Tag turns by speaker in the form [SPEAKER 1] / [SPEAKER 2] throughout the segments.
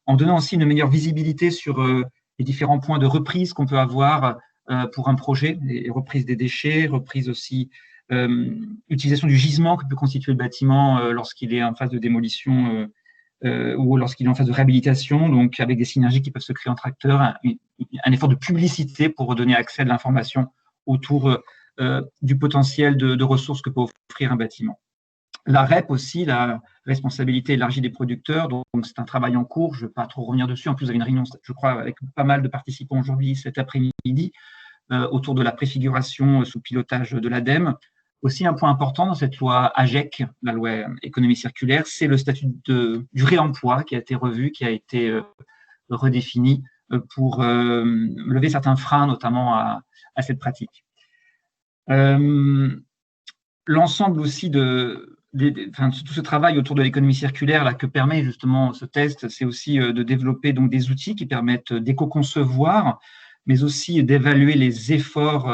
[SPEAKER 1] en donnant aussi une meilleure visibilité sur les différents points de reprise qu'on peut avoir pour un projet, et reprise des déchets, reprise aussi, utilisation du gisement que peut constituer le bâtiment lorsqu'il est en phase de démolition ou lorsqu'il est en phase de réhabilitation, donc avec des synergies qui peuvent se créer entre acteurs, un effort de publicité pour donner accès à de l'information autour du potentiel de ressources que peut offrir un bâtiment. La REP aussi, la responsabilité élargie des producteurs, donc c'est un travail en cours, je ne vais pas trop revenir dessus, en plus vous avez une réunion, je crois, avec pas mal de participants aujourd'hui, cet après-midi, autour de la préfiguration sous pilotage de l'ADEME. Aussi, un point important dans cette loi AGEC, la loi économie circulaire, c'est le statut du réemploi qui a été revu, qui a été redéfini pour lever certains freins, notamment à cette pratique. L'ensemble aussi de tout ce travail autour de l'économie circulaire là, que permet justement ce test, c'est aussi de développer donc, des outils qui permettent d'éco-concevoir, mais aussi d'évaluer les efforts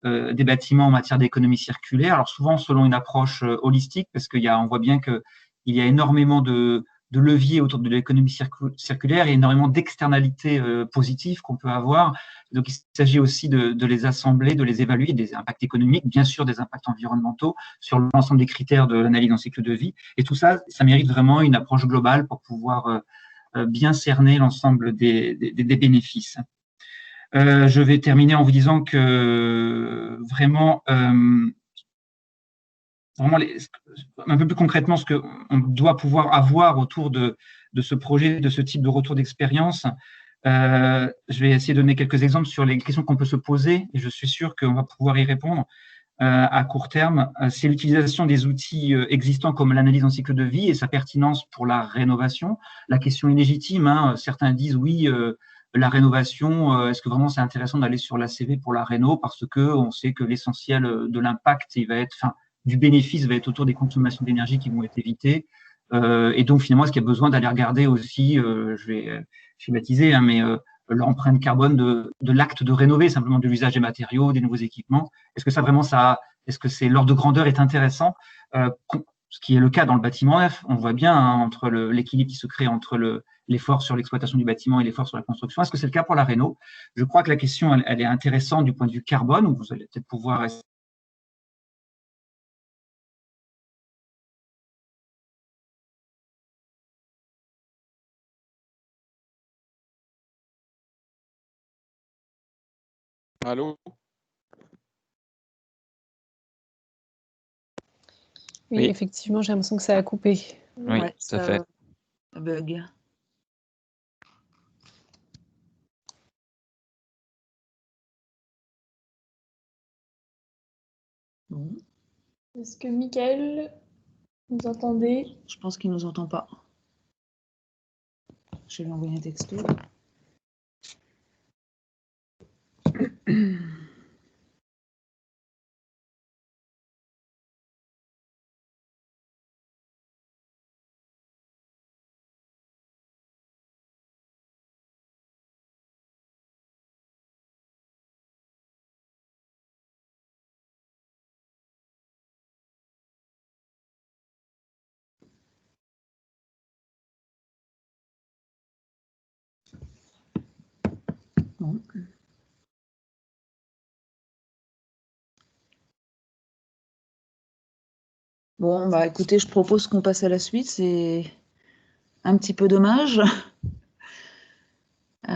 [SPEAKER 1] des bâtiments en matière d'économie circulaire. Alors souvent selon une approche holistique, parce qu'on voit bien qu'il y a énormément de leviers autour de l'économie circulaire et énormément d'externalités positives qu'on peut avoir. Donc, il s'agit aussi de les assembler, de les évaluer, des impacts économiques, bien sûr des impacts environnementaux, sur l'ensemble des critères de l'analyse en cycle de vie. Et tout ça, ça mérite vraiment une approche globale pour pouvoir bien cerner l'ensemble des bénéfices. Je vais terminer en vous disant que vraiment un peu plus concrètement, ce qu'on doit pouvoir avoir autour de ce projet, de ce type de retour d'expérience. Je vais essayer de donner quelques exemples sur les questions qu'on peut se poser, et je suis sûr qu'on va pouvoir y répondre à court terme. C'est l'utilisation des outils existants comme l'analyse en cycle de vie et sa pertinence pour la rénovation. La question est légitime, hein. Certains disent oui, la rénovation, est-ce que vraiment c'est intéressant d'aller sur l'ACV pour la réno, parce qu'on sait que l'essentiel de l'impact, il va être, du bénéfice va être autour des consommations d'énergie qui vont être évitées. Et donc, finalement, est-ce qu'il y a besoin d'aller regarder aussi, je vais schématiser, hein, mais l'empreinte carbone de l'acte de rénover, simplement de l'usage des matériaux, des nouveaux équipements. Est-ce que ça vraiment, est-ce que c'est l'ordre de grandeur est intéressant, ce qui est le cas dans le bâtiment neuf. On voit bien hein, entre l'équilibre qui se crée entre l'effort sur l'exploitation du bâtiment et l'effort sur la construction. Est-ce que c'est le cas pour la réno? Je crois que la question, elle est intéressante du point de vue carbone, où vous allez peut-être pouvoir
[SPEAKER 2] Allô?
[SPEAKER 3] Oui, effectivement, j'ai l'impression que ça a coupé.
[SPEAKER 2] Oui,
[SPEAKER 4] Ouais,
[SPEAKER 2] tout à fait.
[SPEAKER 4] Ça bug. Bon,
[SPEAKER 3] Est-ce que Mickaël, vous entendez?
[SPEAKER 4] je pense qu'il ne nous entend pas. Je vais lui envoyer un texto. Bon. Bon, bah écoutez, je propose qu'on passe à la suite. C'est un petit peu dommage. Oui,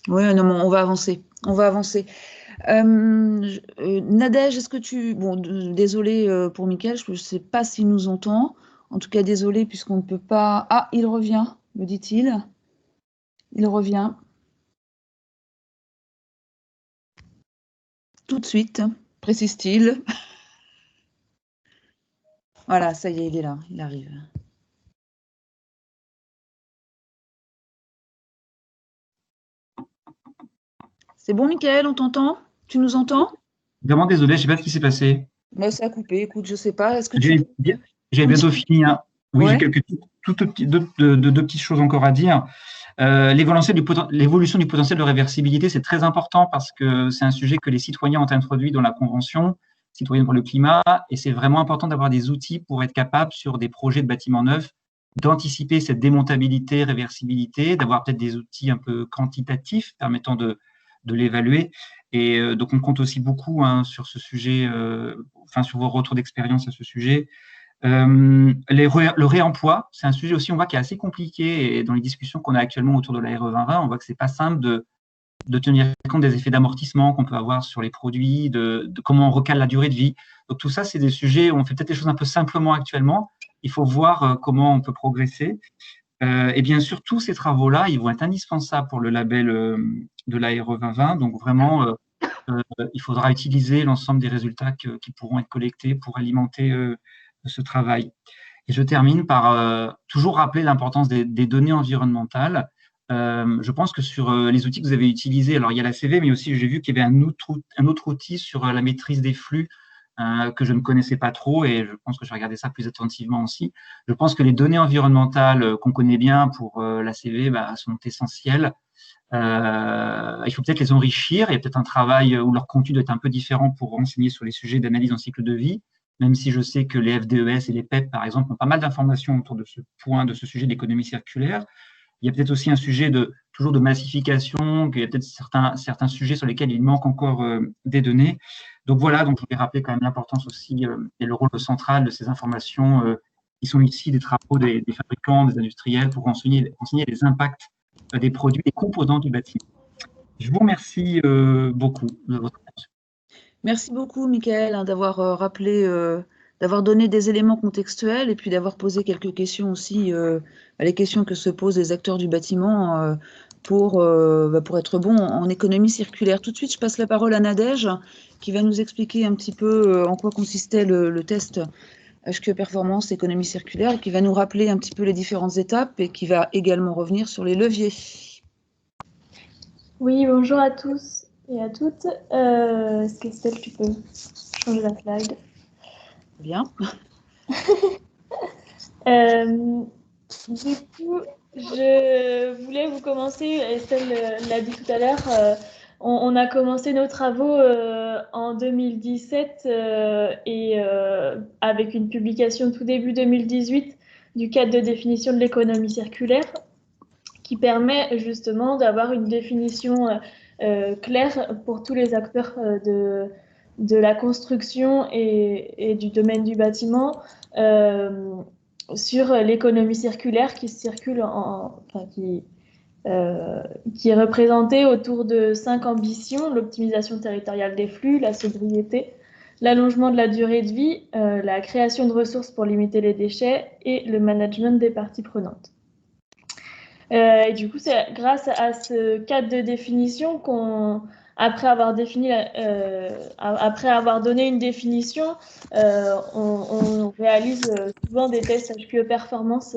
[SPEAKER 4] non, on va avancer. On va avancer. Nadège, est-ce que tu... Bon, désolé pour Mickaël, je ne sais pas s'il nous entend. En tout cas, désolé puisqu'on ne peut pas... Ah, il revient, me dit-il. Il revient. Tout de suite, précise-t-il. Voilà, ça y est, il est là, il arrive. C'est bon, Mickaël, on t'entend? Tu nous entends?
[SPEAKER 1] Vraiment désolé, je ne sais pas ce qui s'est passé.
[SPEAKER 4] Moi, ça a coupé, écoute, je ne sais pas. Est-ce que
[SPEAKER 1] J'ai bientôt fini. Hein. Oui,
[SPEAKER 4] ouais.
[SPEAKER 1] j'ai deux petites choses encore à dire. L'évolution du potentiel de réversibilité, c'est très important parce que c'est un sujet que les citoyens ont introduit dans la Convention citoyenne pour le climat, et c'est vraiment important d'avoir des outils pour être capable, sur des projets de bâtiments neufs, d'anticiper cette démontabilité, réversibilité, d'avoir peut-être des outils un peu quantitatifs permettant de l'évaluer. Et donc, on compte aussi beaucoup sur ce sujet, sur vos retours d'expérience à ce sujet. Le réemploi, c'est un sujet aussi, on voit, qui est assez compliqué. Et dans les discussions qu'on a actuellement autour de la RE 2020, on voit que c'est pas simple de tenir compte des effets d'amortissement qu'on peut avoir sur les produits, de comment on recale la durée de vie. Donc tout ça, c'est des sujets où on fait peut-être les choses un peu simplement actuellement. Il faut voir comment on peut progresser. Et bien sûr, tous ces travaux-là, ils vont être indispensables pour le label de la RE 2020. Donc vraiment, il faudra utiliser l'ensemble des résultats qui pourront être collectés pour alimenter ce travail. Et je termine par toujours rappeler l'importance des données environnementales. Je pense que sur les outils que vous avez utilisés, alors il y a la CV, mais aussi j'ai vu qu'il y avait un autre outil sur la maîtrise des flux que je ne connaissais pas trop, et je pense que je vais regarder ça plus attentivement aussi. Je pense que les données environnementales qu'on connaît bien pour la CV sont essentielles. Il faut peut-être les enrichir. Il y a peut-être un travail où leur contenu doit être un peu différent pour renseigner sur les sujets d'analyse en cycle de vie, même si je sais que les FDES et les PEP, par exemple, ont pas mal d'informations autour de ce point, de ce sujet d'économie circulaire. Il y a peut-être aussi un sujet toujours de massification, qu'il y a peut-être certains sujets sur lesquels il manque encore des données. Donc voilà, donc je voulais rappeler quand même l'importance aussi et le rôle central de ces informations qui sont ici des travaux des fabricants, des industriels, pour renseigner les impacts des produits, des composants du bâtiment. Je vous remercie beaucoup de votre attention.
[SPEAKER 4] Merci beaucoup, Michael, d'avoir rappelé, d'avoir donné des éléments contextuels et puis d'avoir posé quelques questions aussi, les questions que se posent les acteurs du bâtiment pour être bon en économie circulaire. Tout de suite, je passe la parole à Nadège, qui va nous expliquer un petit peu en quoi consistait le test HQE Performance économie circulaire, et qui va nous rappeler un petit peu les différentes étapes et qui va également revenir sur les leviers.
[SPEAKER 3] Oui, bonjour à tous et à toutes. Est-ce que Estelle, tu peux changer la slide?
[SPEAKER 4] Bien.
[SPEAKER 3] Du coup, je voulais vous commencer, Estelle l'a dit tout à l'heure, on a commencé nos travaux en 2017 et avec une publication tout début 2018 du cadre de définition de l'économie circulaire qui permet justement d'avoir une définition claire pour tous les acteurs de la construction et du domaine du bâtiment sur l'économie circulaire qui est représentée autour de 5 ambitions: l'optimisation territoriale des flux, la sobriété, l'allongement de la durée de vie, la création de ressources pour limiter les déchets et le management des parties prenantes. Et du coup, c'est grâce à ce cadre de définition après avoir donné une définition, on réalise souvent des tests HQE performance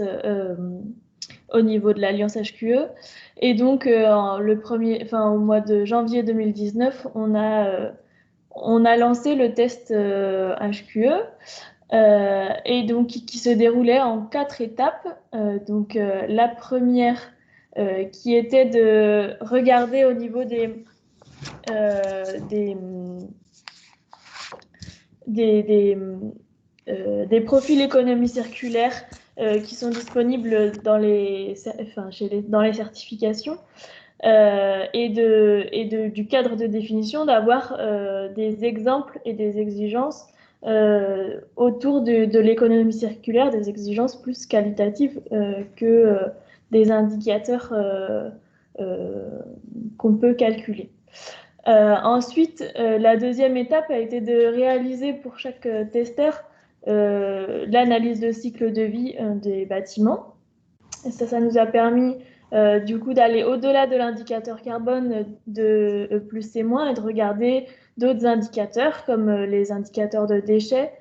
[SPEAKER 3] au niveau de l'Alliance HQE. Et donc, au mois de janvier 2019, on a lancé le test HQE. Et donc qui se déroulait en 4 étapes. La première qui était de regarder au niveau des profils économie circulaire qui sont disponibles dans les certifications du cadre de définition, d'avoir des exemples et des exigences autour de l'économie circulaire, des exigences plus qualitatives que des indicateurs qu'on peut calculer. Ensuite, la deuxième étape a été de réaliser pour chaque testeur l'analyse de cycle de vie des bâtiments. Et ça nous a permis du coup d'aller au-delà de l'indicateur carbone de plus et moins et de regarder d'autres indicateurs comme les indicateurs de déchets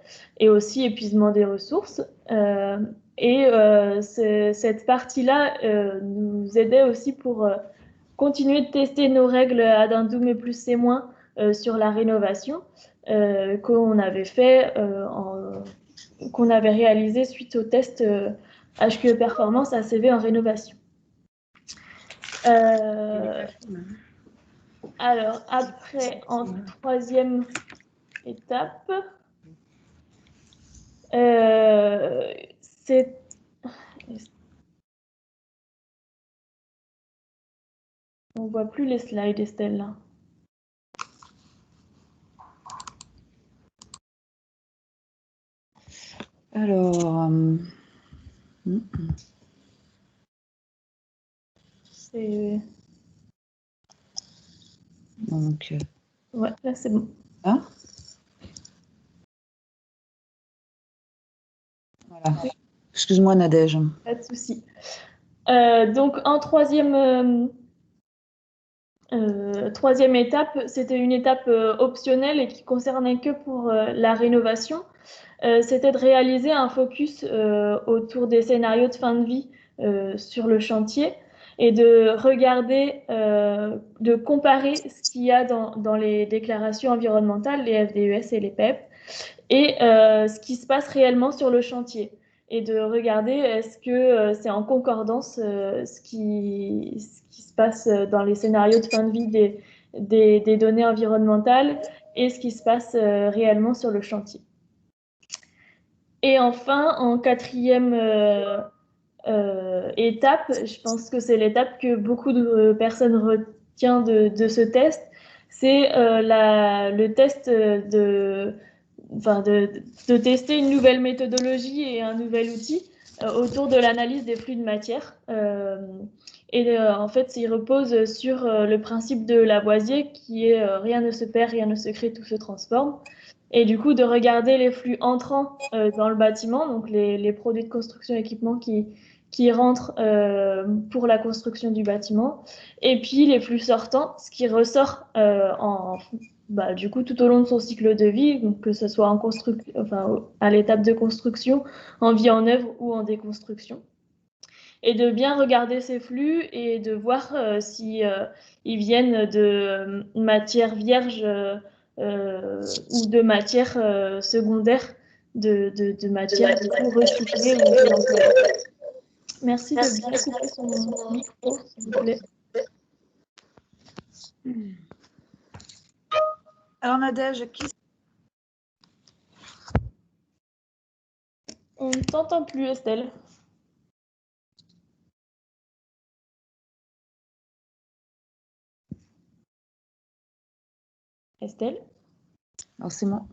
[SPEAKER 3] et aussi épuisement des ressources. Cette partie-là nous aidait aussi pour continuer de tester nos règles Addendum et plus et moins sur la rénovation qu'on avait fait, qu'on avait réalisé suite au test HQE Performance ACV en rénovation. Alors, après, en troisième étape, On ne voit plus les slides, Estelle, là.
[SPEAKER 4] Alors,
[SPEAKER 3] C'est...
[SPEAKER 4] donc,
[SPEAKER 3] Ouais, là, c'est bon.
[SPEAKER 4] ah, voilà. Excuse-moi, Nadège.
[SPEAKER 3] Pas de souci. Donc, en troisième étape, c'était une étape optionnelle et qui concernait que pour la rénovation. C'était de réaliser un focus autour des scénarios de fin de vie sur le chantier et de regarder, de comparer ce qu'il y a dans les déclarations environnementales, les FDES et les PEP, et ce qui se passe réellement sur le chantier. Et de regarder est-ce que c'est en concordance ce qui se passe dans les scénarios de fin de vie des données environnementales et ce qui se passe réellement sur le chantier. Et enfin, en quatrième étape, je pense que c'est l'étape que beaucoup de personnes retiennent de ce test, c'est le test de tester une nouvelle méthodologie et un nouvel outil autour de l'analyse des flux de matière. En fait, il repose sur le principe de Lavoisier qui est rien ne se perd, rien ne se crée, tout se transforme. Et du coup, de regarder les flux entrants dans le bâtiment, donc les produits de construction et équipements qui rentrent pour la construction du bâtiment, et puis les flux sortants, ce qui ressort du coup tout au long de son cycle de vie, donc que ce soit à l'étape de construction, en vie en œuvre ou en déconstruction. Et de bien regarder ces flux et de voir si ils viennent de matières vierges ou de matières secondaires, de matières recyclées ou réemployées. Merci de bien couper son micro, s'il vous plaît.
[SPEAKER 4] Alors, Nadège,
[SPEAKER 3] On ne t'entend plus, Estelle. Estelle?
[SPEAKER 4] Alors, c'est moi.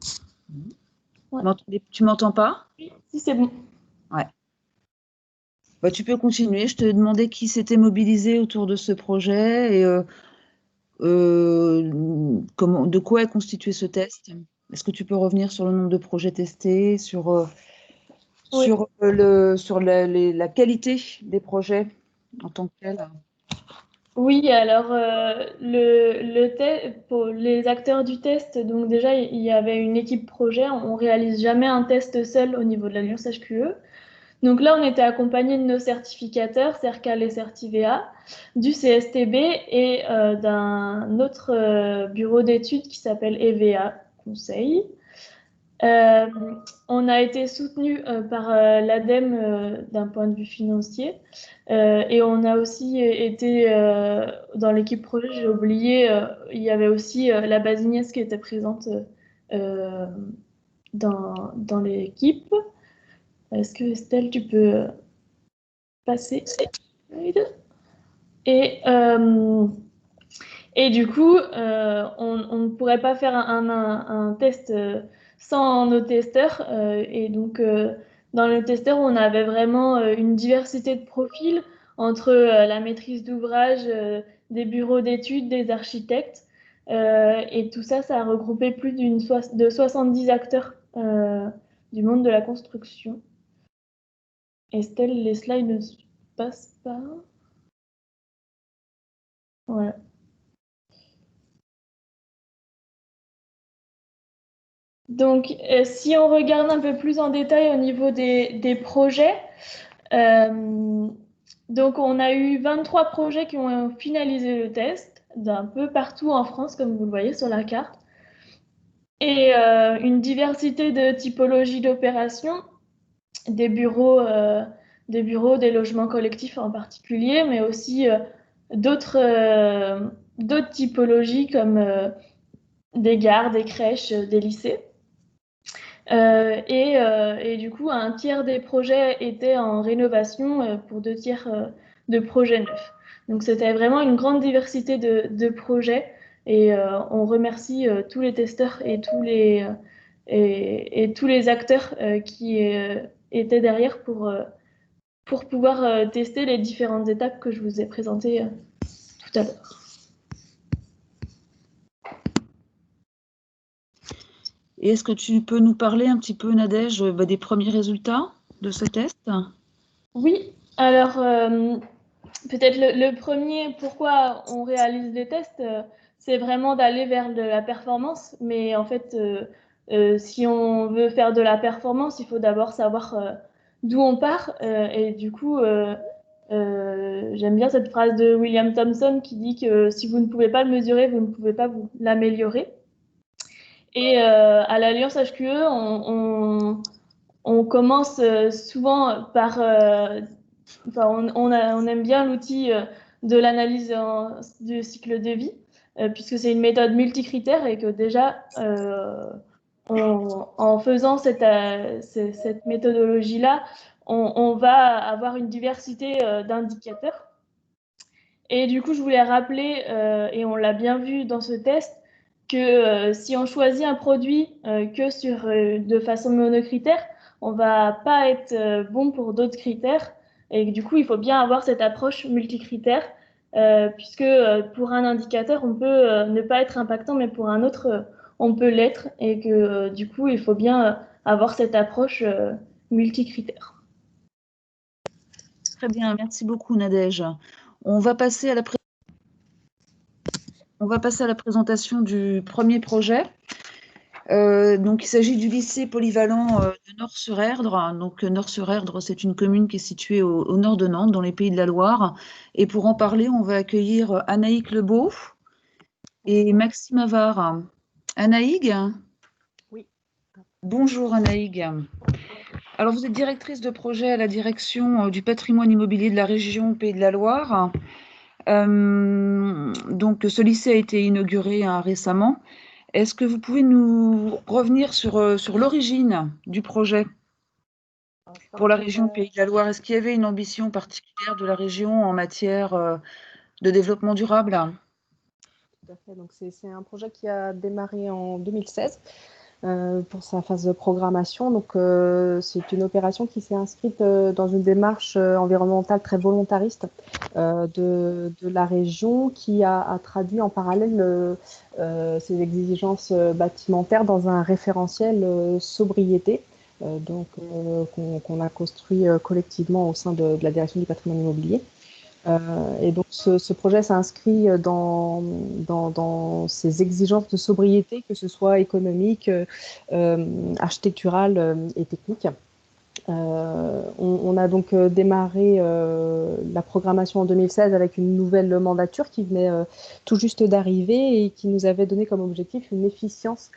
[SPEAKER 3] Ouais.
[SPEAKER 4] Tu m'entends pas?
[SPEAKER 3] Oui, si c'est bon.
[SPEAKER 4] Ouais. Bah, tu peux continuer. Je te demandais qui s'était mobilisé autour de ce projet et de quoi est constitué ce test. Est-ce que tu peux revenir sur le nombre de projets testés, sur la qualité des projets en tant que tel?
[SPEAKER 3] Oui, alors pour les acteurs du test, donc déjà il y avait une équipe projet, on réalise jamais un test seul au niveau de l'Alliance HQE. Donc là, on était accompagné de nos certificateurs, CERCAL et CERTIVEA, du CSTB et d'un autre bureau d'études qui s'appelle EVA Conseil. On a été soutenu par l'ADEME d'un point de vue financier et on a aussi été dans l'équipe projet, j'ai oublié, il y avait aussi la Basignès qui était présente dans l'équipe. Est-ce que Estelle, tu peux passer? Et du coup, on ne pourrait pas faire un test sans nos testeurs. Et donc, dans nos testeurs, on avait vraiment une diversité de profils entre la maîtrise d'ouvrage, des bureaux d'études, des architectes. Et tout ça, ça a regroupé plus de 70 acteurs du monde de la construction. Estelle, les slides ne se passent pas. Voilà. Donc, si on regarde un peu plus en détail au niveau des projets, donc on a eu 23 projets qui ont finalisé le test d'un peu partout en France, comme vous le voyez sur la carte, et une diversité de typologies d'opérations, des bureaux, des logements collectifs en particulier, mais aussi d'autres typologies comme des gares, des crèches, des lycées. Et du coup, un tiers des projets étaient en rénovation pour 2 tiers de projets neufs. Donc c'était vraiment une grande diversité de projets et on remercie tous les testeurs et tous les acteurs qui étaient derrière pour pouvoir tester les différentes étapes que je vous ai présentées tout à l'heure.
[SPEAKER 4] Et est-ce que tu peux nous parler un petit peu, Nadège, des premiers résultats de ce test?
[SPEAKER 3] Oui, alors peut-être le premier, pourquoi on réalise les tests, c'est vraiment d'aller vers de la performance. Mais en fait, si on veut faire de la performance, il faut d'abord savoir d'où on part. Et du coup, j'aime bien cette phrase de William Thomson qui dit que si vous ne pouvez pas le mesurer, vous ne pouvez pas vous l'améliorer. Et à l'Alliance HQE, on commence souvent par... enfin, on aime bien l'outil de l'analyse du cycle de vie, puisque c'est une méthode multicritère et que déjà, en faisant cette méthodologie-là, on va avoir une diversité d'indicateurs. Et du coup, je voulais rappeler, et on l'a bien vu dans ce test, que si on choisit un produit que de façon monocritère, on va pas être bon pour d'autres critères. Et du coup, il faut bien avoir cette approche multicritère, puisque pour un indicateur, on peut ne pas être impactant, mais pour un autre, on peut l'être. Et que du coup, il faut bien avoir cette approche multicritère.
[SPEAKER 4] Très bien, merci beaucoup, Nadège. On va passer à la présentation du premier projet. Donc, il s'agit du lycée polyvalent de Nort-sur-Erdre. Donc, Nort-sur-Erdre, c'est une commune qui est située au nord de Nantes, dans les Pays de la Loire. Et pour en parler, on va accueillir Anaïg Lebeau et Maxime Avard. Anaïg?
[SPEAKER 2] Oui.
[SPEAKER 4] Bonjour Anaïg. Alors, vous êtes directrice de projet à la direction du patrimoine immobilier de la région Pays de la Loire. Donc, ce lycée a été inauguré récemment. Est-ce que vous pouvez nous revenir sur l'origine du projet pour la région Pays de la Loire? Est-ce qu'il y avait une ambition particulière de la région en matière de développement durable?
[SPEAKER 2] Tout à fait. Donc, c'est un projet qui a démarré en 2016 pour sa phase de programmation. Donc, c'est une opération qui s'est inscrite dans une démarche environnementale très volontariste de la région qui a traduit en parallèle ces exigences bâtimentaires dans un référentiel sobriété. Qu'on a construit collectivement au sein de la direction du patrimoine immobilier. Et donc, ce projet s'inscrit dans ces exigences de sobriété, que ce soit économique, architecturale et technique. On a donc démarré la programmation en 2016 avec une nouvelle mandature qui venait tout juste d'arriver et qui nous avait donné comme objectif une efficience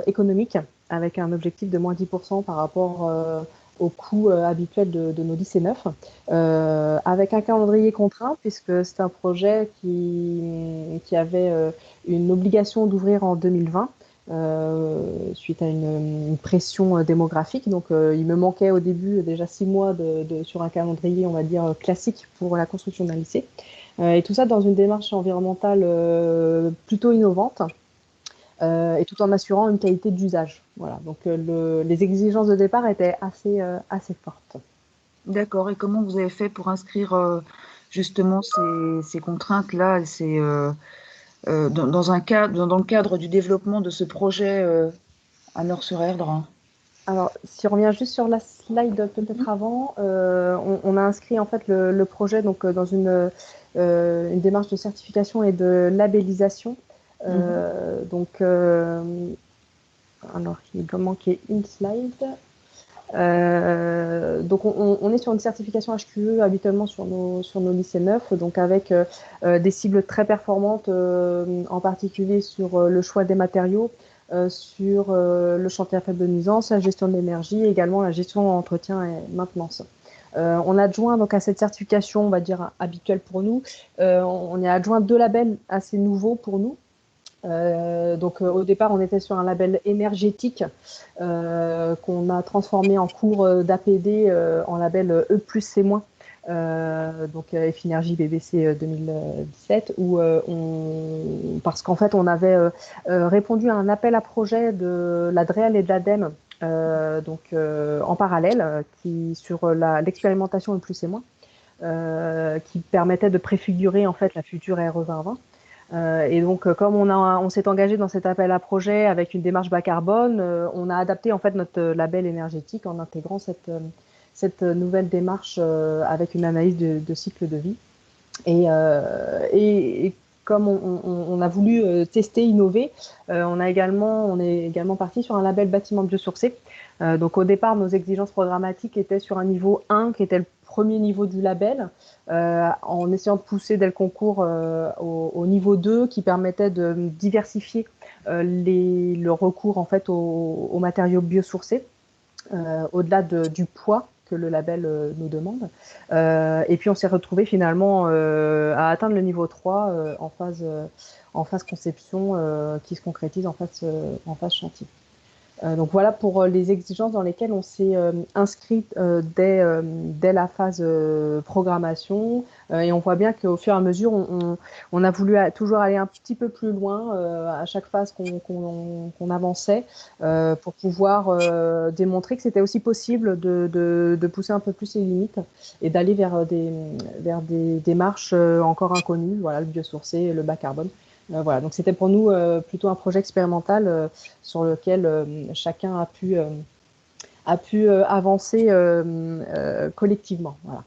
[SPEAKER 2] économique avec un objectif de moins 10% par rapport au coût habituel de nos lycées neufs, avec un calendrier contraint puisque c'est un projet qui avait une obligation d'ouvrir en 2020. Suite à une pression démographique. Donc, il me manquait au début déjà 6 mois sur un calendrier, on va dire, classique pour la construction d'un lycée. Et tout ça dans une démarche environnementale plutôt innovante et tout en assurant une qualité d'usage. Voilà. Donc, les exigences de départ étaient assez fortes.
[SPEAKER 4] D'accord. Et comment vous avez fait pour inscrire justement ces contraintes-là, dans le cadre du développement de ce projet à Nort-sur-Erdre?
[SPEAKER 2] Alors, si on revient juste sur la slide peut-être avant, on a inscrit en fait le projet donc, dans une démarche de certification et de labellisation. Donc, alors, il doit manquer une slide. Donc on est sur une certification HQE habituellement sur nos lycées neufs, donc avec des cibles très performantes, en particulier sur le choix des matériaux, sur le chantier à faible nuisance, la gestion de l'énergie et également la gestion d'entretien et maintenance. On adjoint donc à cette certification, on va dire habituelle pour nous, on est adjoint 2 labels assez nouveaux pour nous. Donc au départ, on était sur un label énergétique qu'on a transformé en cours d'APD en label E+C-, donc Effinergie BBC 2017, où parce qu'en fait on avait répondu à un appel à projet de la DREAL et de l'ADEME, donc en parallèle, qui sur l'expérimentation le plus et moins, qui permettait de préfigurer en fait la future RE 2020. Et donc, comme on s'est engagé dans cet appel à projet avec une démarche bas carbone, on a adapté en fait notre label énergétique en intégrant cette nouvelle démarche avec une analyse de cycle de vie. Et comme on a voulu tester, innover, on est également parti sur un label bâtiment biosourcé. Donc au départ, nos exigences programmatiques étaient sur un niveau 1, qui était le premier niveau du label, en essayant de pousser dès le concours au niveau 2, qui permettait de diversifier le recours en fait aux matériaux biosourcés, au-delà du poids que le label nous demande. Et puis on s'est retrouvé finalement à atteindre le niveau 3 en phase conception, qui se concrétise en phase chantier. Donc voilà pour les exigences dans lesquelles on s'est inscrit dès la phase programmation, et on voit bien qu'au fur et à mesure on a voulu toujours aller un petit peu plus loin à chaque phase qu'on avançait, pour pouvoir démontrer que c'était aussi possible de pousser un peu plus les limites et d'aller vers des démarches encore inconnues, voilà, le biosourcé, le bas carbone. Voilà, donc c'était pour nous plutôt un projet expérimental sur lequel chacun a pu avancer collectivement. Voilà.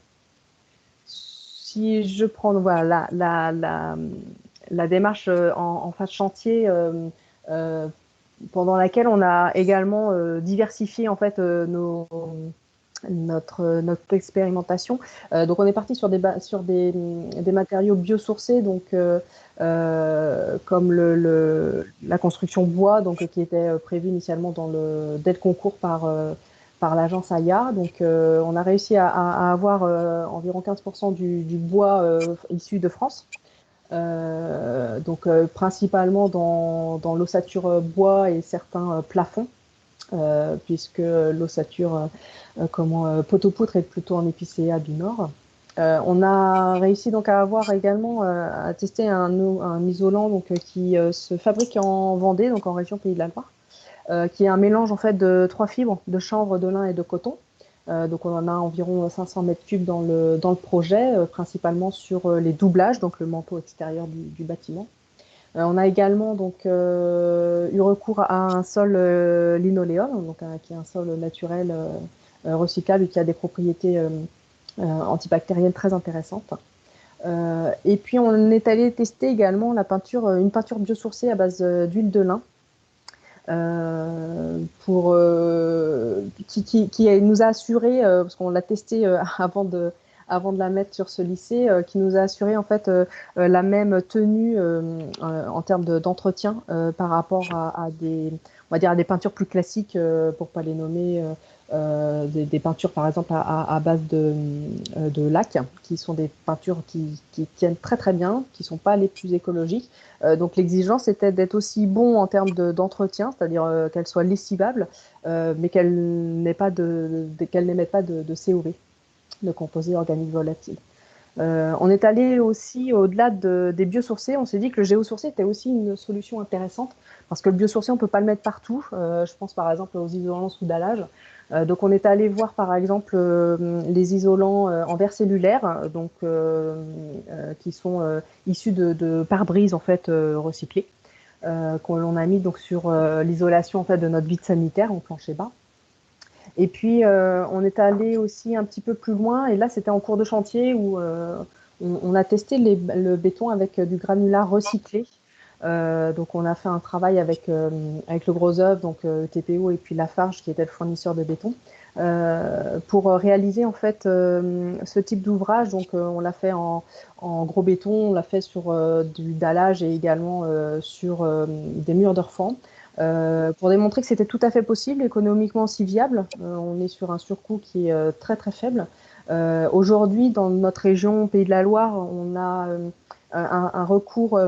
[SPEAKER 2] Si je prends voilà, la démarche en phase chantier, pendant laquelle on a également diversifié en fait notre expérimentation. Donc on est parti sur des matériaux biosourcés, donc comme la construction bois, donc qui était prévue initialement dès le concours par l'agence AIA. Donc on a réussi à avoir environ 15% du bois issu de France. Donc principalement dans l'ossature bois et certains plafonds, puisque l'ossature poteau-poutre est plutôt en épicéa du Nord. On a réussi donc à avoir également à tester un isolant donc, qui se fabrique en Vendée, donc en région Pays de la Loire, qui est un mélange en fait de 3 fibres, de chanvre, de lin et de coton. Donc on en a environ 500 mètres cubes dans le projet, principalement sur les doublages, donc le manteau extérieur du bâtiment. On a également donc eu recours à un sol linoléum, donc qui est un sol naturel recyclable et qui a des propriétés antibactériennes très intéressantes. Et puis on est allé tester également une peinture biosourcée à base d'huile de lin, qui nous a assuré, parce qu'on l'a testé avant de la mettre sur ce lycée, qui nous a assuré en fait la même tenue en termes d'entretien par rapport à des peintures plus classiques, pour pas les nommer, des peintures par exemple à base de lac, qui sont des peintures qui tiennent très très bien, qui sont pas les plus écologiques. Donc l'exigence était d'être aussi bon en termes d'entretien, c'est-à-dire qu'elles soient lessivables, mais qu'elles n'émettent pas de COV, de composés organiques volatiles. On est allé aussi au-delà des biosourcés. On s'est dit que le géosourcé était aussi une solution intéressante, parce que le biosourcé, on ne peut pas le mettre partout. Je pense par exemple aux isolants sous dallage. Donc on est allé voir par exemple les isolants en verre cellulaire, donc qui sont issus de pare-brise en fait recyclés, qu'on a mis donc sur l'isolation en fait de notre vide sanitaire en plancher bas. Et puis on est allé aussi un petit peu plus loin, et là c'était en cours de chantier où on a testé le béton avec du granulat recyclé. Donc on a fait un travail avec le gros œuvre, donc TPO et puis Lafarge qui était le fournisseur de béton, pour réaliser en fait ce type d'ouvrage. Donc on l'a fait en gros béton, on l'a fait sur du dallage et également sur des murs de refend, pour démontrer que c'était tout à fait possible, économiquement aussi viable. On est sur un surcoût qui est très très faible. Aujourd'hui, dans notre région Pays de la Loire, on a un recours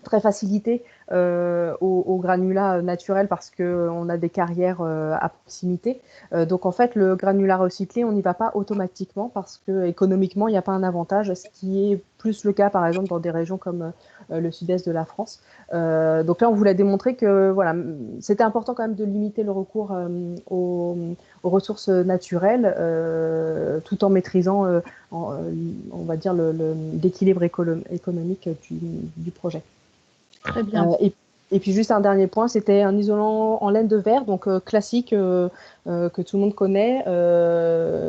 [SPEAKER 2] très facilité au granulat naturel parce qu'on a des carrières à proximité. Donc en fait, le granulat recyclé, on n'y va pas automatiquement parce que économiquement, il n'y a pas un avantage, ce qui est plus le cas par exemple dans des régions comme le sud-est de la France. Donc là, on voulait démontrer que voilà, c'était important quand même de limiter le recours aux ressources naturelles, tout en maîtrisant, on va dire, l'équilibre économique du projet.
[SPEAKER 4] Très bien.
[SPEAKER 2] Et puis juste un dernier point, c'était un isolant en laine de verre, donc classique que tout le monde connaît,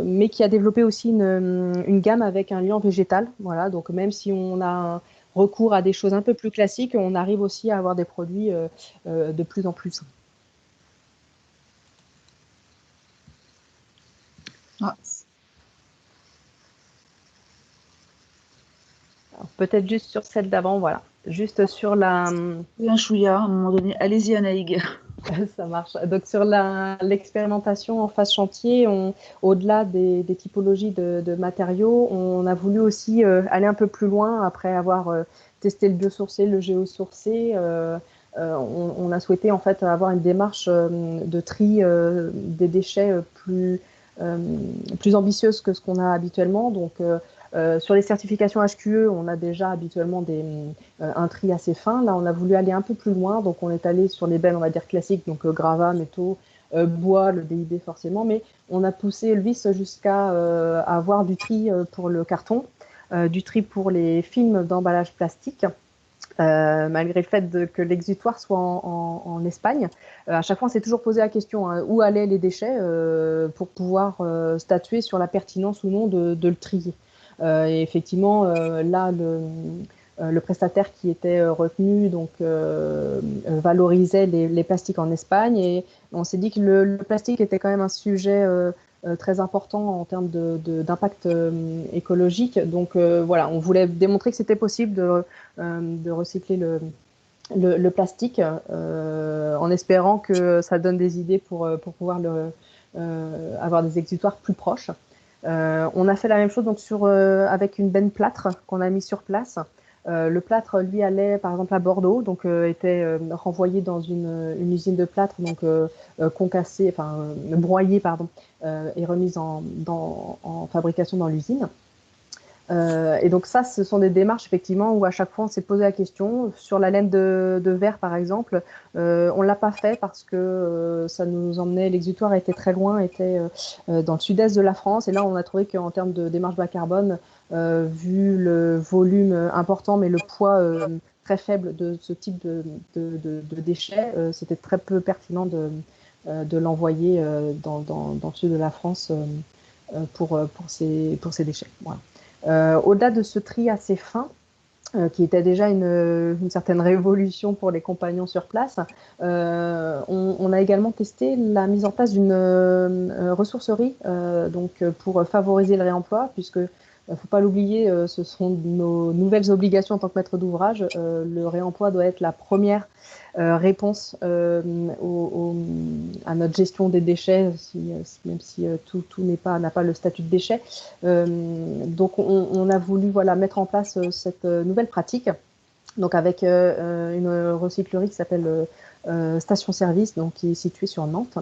[SPEAKER 2] mais qui a développé aussi une gamme avec un liant végétal. Voilà, donc même si on a un recours à des choses un peu plus classiques, on arrive aussi à avoir des produits de plus en plus.
[SPEAKER 4] Ah,
[SPEAKER 2] Peut-être juste sur celle d'avant, voilà. Juste sur la...
[SPEAKER 4] un chouïa à un moment donné. Allez-y, Anaïg.
[SPEAKER 2] Ça marche. Donc sur l'expérimentation en phase chantier, au-delà des typologies de matériaux, on a voulu aussi aller un peu plus loin après avoir testé le biosourcé, le géosourcé. On a souhaité en fait avoir une démarche de tri des déchets plus ambitieuse que ce qu'on a habituellement. Donc sur les certifications HQE, on a déjà habituellement un tri assez fin. Là, on a voulu aller un peu plus loin. Donc, on est allé sur les bennes, on va dire, classiques, donc gravats, métaux, bois, le DIB forcément. Mais on a poussé le vice jusqu'à avoir du tri pour le carton, du tri pour les films d'emballage plastique. Malgré le fait que l'exutoire soit en Espagne. À chaque fois, on s'est toujours posé la question où allaient les déchets pour pouvoir statuer sur la pertinence ou non de le trier. Et effectivement, là, le prestataire qui était retenu donc, valorisait les plastiques en Espagne. Et on s'est dit que le plastique était quand même un sujet très important en termes d'impact écologique. Donc voilà, on voulait démontrer que c'était possible de recycler le plastique en espérant que ça donne des idées pour pouvoir avoir des exutoires plus proches. On a fait la même chose donc avec une benne plâtre qu'on a mis sur place. Le plâtre, lui, allait par exemple à Bordeaux, donc était renvoyé dans une usine de plâtre, donc concassé, enfin broyé, pardon, et remise en fabrication dans l'usine. Et donc ça, ce sont des démarches effectivement où à chaque fois on s'est posé la question. Sur la laine de verre par exemple, on l'a pas fait parce que ça nous emmenait, l'exutoire était très loin, était dans le sud-est de la France. Et là, on a trouvé qu'en termes de démarche bas carbone, vu le volume important mais le poids très faible de ce type de déchets, c'était très peu pertinent de l'envoyer dans le sud de la France pour ces déchets. Voilà. Au-delà de ce tri assez fin, qui était déjà une certaine révolution pour les compagnons sur place, on a également testé la mise en place d'une ressourcerie donc, pour favoriser le réemploi, puisque il ne faut pas l'oublier, ce sont nos nouvelles obligations en tant que maître d'ouvrage. Le réemploi doit être la première réponse à notre gestion des déchets, même si tout n'a pas le statut de déchet. Donc on a voulu voilà, mettre en place cette nouvelle pratique, donc avec une recyclerie qui s'appelle Station Service, donc qui est située sur Nantes.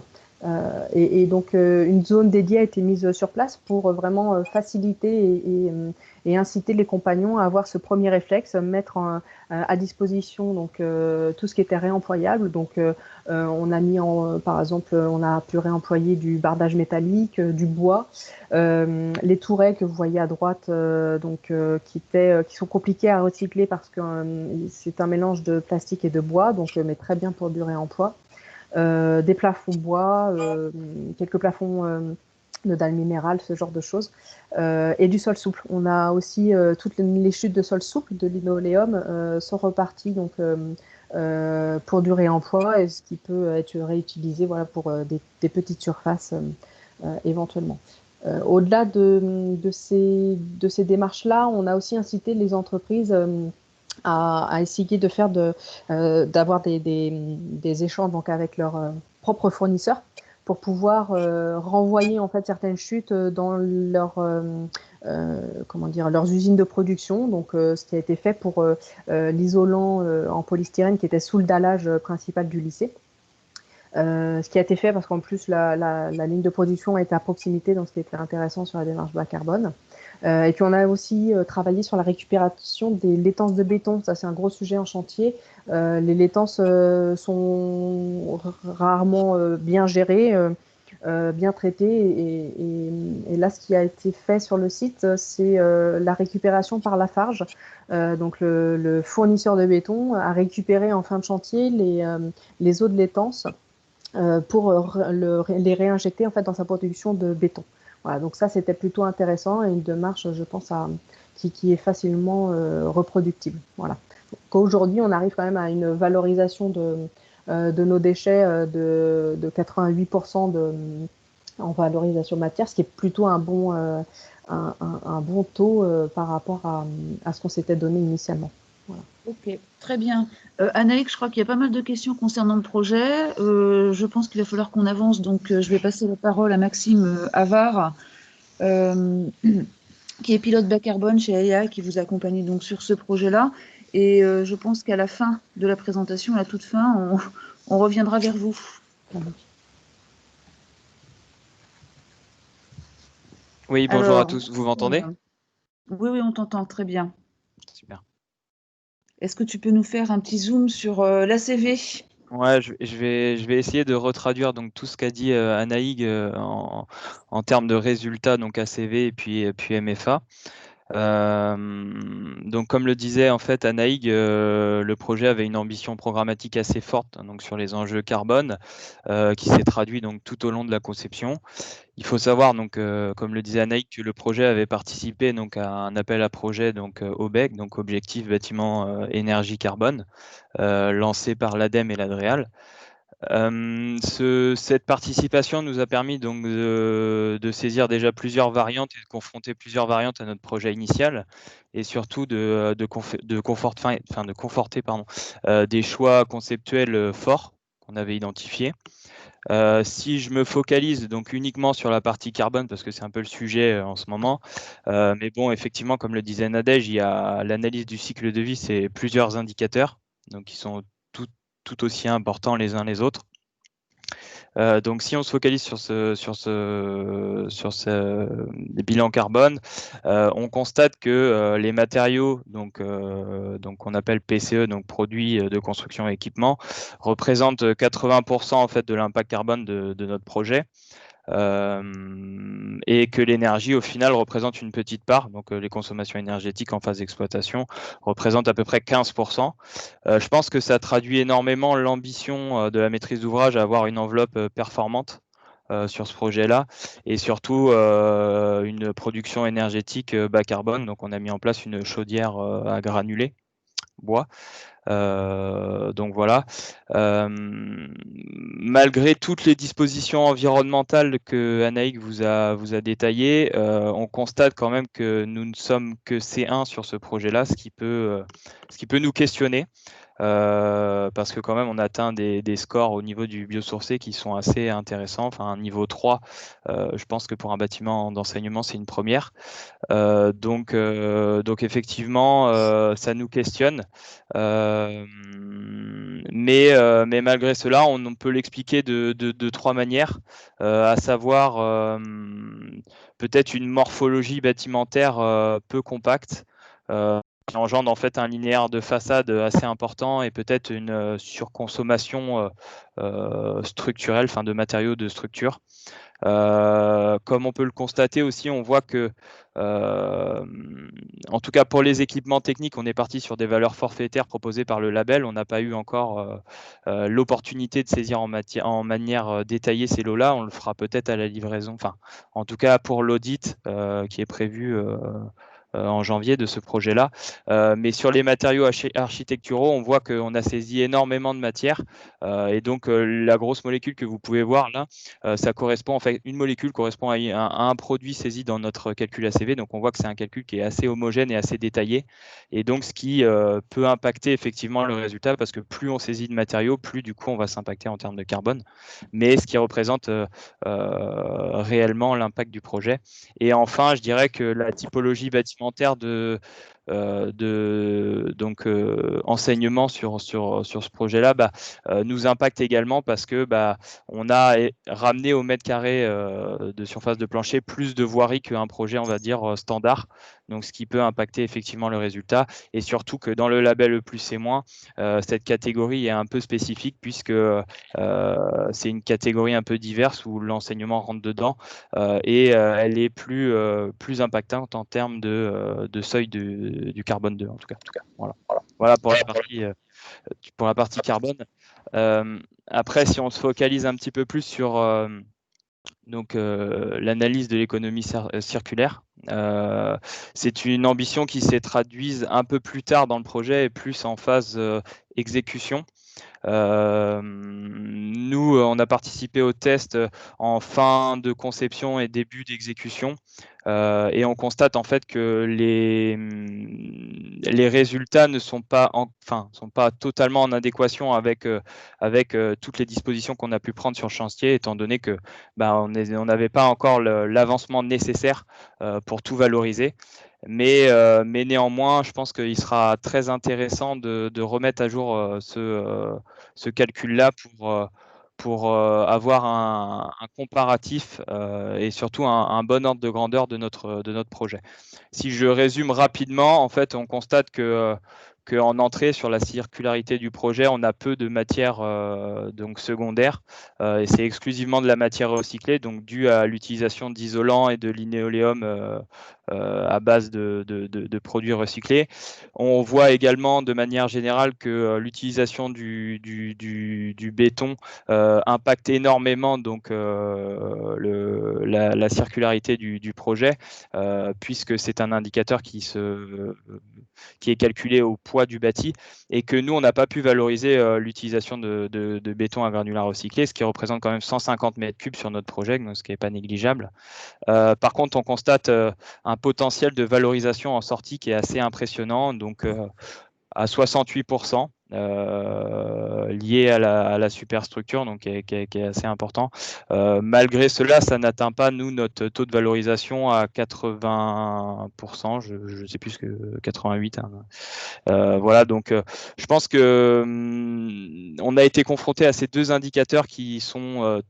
[SPEAKER 2] Et donc une zone dédiée a été mise sur place pour vraiment faciliter et inciter les compagnons à avoir ce premier réflexe, mettre à disposition donc tout ce qui était réemployable. Donc on a mis par exemple, on a pu réemployer du bardage métallique, du bois, les tourets que vous voyez à droite, donc qui sont compliqués à recycler parce que c'est un mélange de plastique et de bois, donc mais très bien pour du réemploi. Des plafonds bois, quelques plafonds de dalles minérales, ce genre de choses, et du sol souple. On a aussi toutes les chutes de sol souple de linoléum sont reparties donc, pour du réemploi, et ce qui peut être réutilisé voilà, pour des petites surfaces éventuellement. Au-delà de ces démarches-là, on a aussi incité les entreprises à essayer de faire d'avoir des échanges donc avec leurs propres fournisseurs pour pouvoir renvoyer en fait certaines chutes dans leurs usines de production. Donc, ce qui a été fait pour l'isolant en polystyrène qui était sous le dallage principal du lycée. Ce qui a été fait parce qu'en plus la ligne de production est à proximité, donc ce qui était intéressant sur la démarche bas carbone. Et puis on a aussi travaillé sur la récupération des laitances de béton. Ça, c'est un gros sujet en chantier. Les laitances sont rarement bien gérées, bien traitées. Et là, ce qui a été fait sur le site, c'est la récupération par Lafarge. Donc le fournisseur de béton a récupéré en fin de chantier les eaux de laitances pour les réinjecter en fait dans sa production de béton. Voilà, donc ça c'était plutôt intéressant et une démarche, je pense, qui est facilement reproductible. Voilà. Donc aujourd'hui, on arrive quand même à une valorisation de nos déchets de 88% en valorisation matière, ce qui est plutôt un bon taux par rapport à ce qu'on s'était donné initialement. Voilà.
[SPEAKER 4] Ok, très bien. Anaïk, je crois qu'il y a pas mal de questions concernant le projet. Je pense qu'il va falloir qu'on avance, donc je vais passer la parole à Maxime Avard, qui est pilote bas carbone chez AEA, qui vous accompagne donc sur ce projet-là. Et je pense qu'à la fin de la présentation, à la toute fin, on reviendra vers vous.
[SPEAKER 5] Oui, bonjour
[SPEAKER 4] Alors,
[SPEAKER 5] à tous. Vous m'entendez?
[SPEAKER 4] Oui, on t'entend très bien.
[SPEAKER 5] Super.
[SPEAKER 4] Est-ce que tu peux nous faire un petit zoom sur l'ACV?
[SPEAKER 5] Ouais, je vais essayer de retraduire donc tout ce qu'a dit Anaïg en termes de résultats, donc ACV et puis MFA. Donc comme le disait en fait Anaïg, le projet avait une ambition programmatique assez forte donc sur les enjeux carbone qui s'est traduit donc tout au long de la conception. Il faut savoir donc comme le disait Anaïg que le projet avait participé donc à un appel à projet donc OBEC, donc Objectif Bâtiment Énergie Carbone, lancé par l'ADEME et l'Adréal. Cette participation nous a permis donc de saisir déjà plusieurs variantes et de confronter plusieurs variantes à notre projet initial et surtout de conforter des choix conceptuels forts qu'on avait identifiés. Si je me focalise donc uniquement sur la partie carbone, parce que c'est un peu le sujet en ce moment, mais bon, effectivement, comme le disait Nadège, il y a l'analyse du cycle de vie, c'est plusieurs indicateurs, donc qui sont tout aussi importants les uns les autres. Donc, si on se focalise sur les bilans carbone, on constate que les matériaux, donc qu'on appelle PCE, donc produits de construction et équipement, représentent 80% en fait de l'impact carbone de notre projet. Et que l'énergie au final représente une petite part, donc les consommations énergétiques en phase d'exploitation représentent à peu près 15%. Je pense que ça traduit énormément l'ambition de la maîtrise d'ouvrage à avoir une enveloppe performante sur ce projet-là et surtout une production énergétique bas carbone. Donc on a mis en place une chaudière à granulés bois. Donc voilà. Malgré toutes les dispositions environnementales que Anaïg vous a détaillées, on constate quand même que nous ne sommes que C1 sur ce projet-là, ce qui peut nous questionner. Parce que quand même on atteint des scores au niveau du biosourcé qui sont assez intéressants, enfin un niveau 3, je pense que pour un bâtiment d'enseignement c'est une première. Donc effectivement ça nous questionne, mais malgré cela on peut l'expliquer de trois manières, à savoir peut-être une morphologie bâtimentaire peu compacte, qui engendre en fait un linéaire de façade assez important et peut-être une surconsommation structurelle, enfin de matériaux de structure. Comme on peut le constater aussi, on voit que, en tout cas pour les équipements techniques, on est parti sur des valeurs forfaitaires proposées par le label. On n'a pas eu encore l'opportunité de saisir en manière détaillée ces lots-là. On le fera peut-être à la livraison, enfin, en tout cas pour l'audit qui est prévu en janvier de ce projet-là. Mais sur les matériaux architecturaux, on voit qu'on a saisi énormément de matière. Et donc, la grosse molécule que vous pouvez voir là, ça correspond, en fait, une molécule correspond à un produit saisi dans notre calcul ACV. Donc, on voit que c'est un calcul qui est assez homogène et assez détaillé. Et donc, ce qui peut impacter effectivement le résultat, parce que plus on saisit de matériaux, plus du coup, on va s'impacter en termes de carbone. Mais ce qui représente réellement l'impact du projet. Et enfin, je dirais que la typologie bâtimentaire enseignement sur ce projet-là nous impacte également parce que on a ramené au mètre carré de surface de plancher plus de voirie qu'un projet, on va dire, standard. Donc, ce qui peut impacter effectivement le résultat. Et surtout que dans le label E+C-, cette catégorie est un peu spécifique puisque c'est une catégorie un peu diverse où l'enseignement rentre dedans et elle est plus impactante en termes de seuil du carbone 2 en tout cas. Voilà pour la partie carbone. Après, si on se focalise un petit peu plus sur l'analyse de l'économie circulaire, c'est une ambition qui s'est traduite un peu plus tard dans le projet et plus en phase exécution. Nous, on a participé au test en fin de conception et début d'exécution et on constate en fait que les résultats ne sont pas, sont pas totalement en adéquation avec toutes les dispositions qu'on a pu prendre sur le chantier, étant donné que on n'avait pas encore l'avancement nécessaire pour tout valoriser. Mais néanmoins, je pense qu'il sera très intéressant de remettre à jour ce calcul-là pour avoir un comparatif et surtout un bon ordre de grandeur de notre projet. Si je résume rapidement, en fait, on constate qu'en entrée sur la circularité du projet, on a peu de matière donc secondaire et c'est exclusivement de la matière recyclée, donc dû à l'utilisation d'isolants et de linéoléum à base de produits recyclés. On voit également de manière générale que l'utilisation du béton impacte énormément donc la circularité du projet puisque c'est un indicateur qui est calculé au poids du bâti et que nous, on n'a pas pu valoriser l'utilisation de béton à granulats recyclés, ce qui représente quand même 150 mètres cubes sur notre projet, donc ce qui n'est pas négligeable. Par contre, on constate un potentiel de valorisation en sortie qui est assez impressionnant, donc à 68%. Lié à la superstructure, donc qui est assez important. Malgré cela, ça n'atteint pas, nous, notre taux de valorisation à 80%, je ne sais plus que 88%. Voilà, donc je pense que on a été confronté à ces deux indicateurs qui sont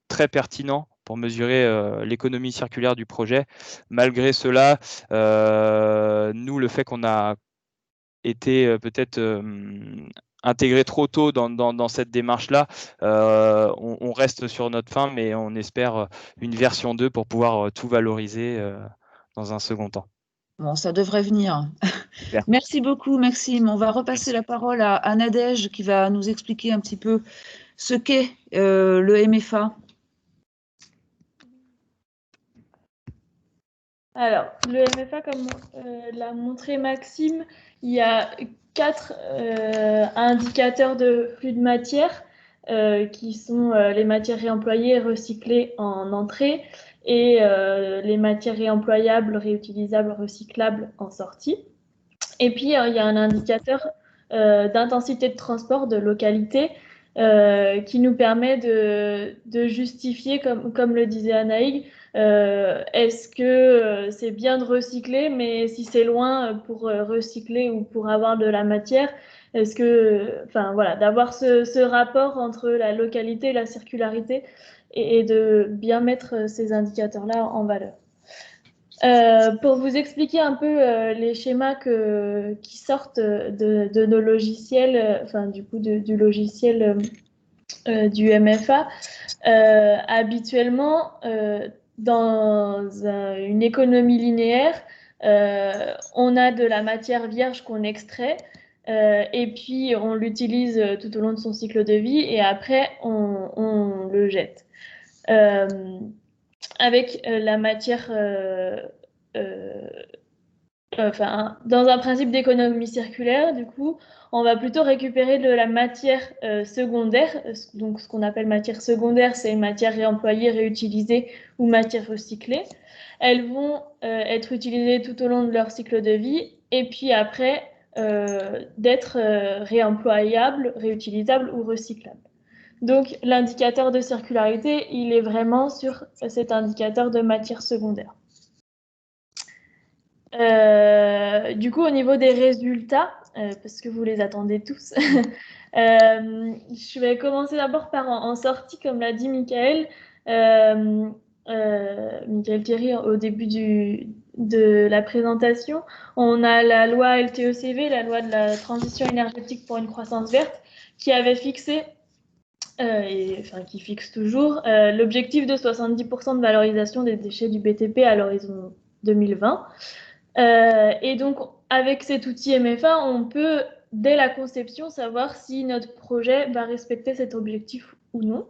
[SPEAKER 5] très pertinents pour mesurer l'économie circulaire du projet. Malgré cela, nous, le fait qu'on a été peut-être intégré trop tôt dans cette démarche-là. On reste sur notre fin, mais on espère une version 2 pour pouvoir tout valoriser dans un second temps.
[SPEAKER 4] Bon, ça devrait venir.
[SPEAKER 5] Super.
[SPEAKER 4] Merci beaucoup, Maxime. On va repasser la parole à Nadège qui va nous expliquer un petit peu ce qu'est le MFA.
[SPEAKER 3] Alors, le MFA, comme l'a montré Maxime, il y a 4 indicateurs de flux de matière qui sont les matières réemployées et recyclées en entrée et les matières réemployables, réutilisables, recyclables en sortie. Et puis, il y a un indicateur d'intensité de transport, de localité, qui nous permet de justifier, comme le disait Anaïg, est-ce que c'est bien de recycler, mais si c'est loin pour recycler ou pour avoir de la matière, est-ce que, voilà, d'avoir ce rapport entre la localité et la circularité et de bien mettre ces indicateurs-là en valeur. Pour vous expliquer un peu les schémas qui sortent de nos logiciels, du logiciel du MFA, habituellement, dans une économie linéaire, on a de la matière vierge qu'on extrait et puis on l'utilise tout au long de son cycle de vie et après on le jette. Avec la matière dans un principe d'économie circulaire, du coup, on va plutôt récupérer de la matière secondaire. Donc, ce qu'on appelle matière secondaire, c'est matière réemployée, réutilisée ou matière recyclée. Elles vont être utilisées tout au long de leur cycle de vie et puis après d'être réemployables, réutilisables ou recyclables. Donc, l'indicateur de circularité, il est vraiment sur cet indicateur de matière secondaire. Du coup, au niveau des résultats, parce que vous les attendez tous, je vais commencer d'abord par en sortie, comme l'a dit Michael. Michael Thierry, au début de la présentation, on a la loi LTECV, la loi de la transition énergétique pour une croissance verte, qui avait fixé, qui fixe toujours, l'objectif de 70% de valorisation des déchets du BTP à l'horizon 2020. Et donc, avec cet outil MFA, on peut, dès la conception, savoir si notre projet va respecter cet objectif ou non.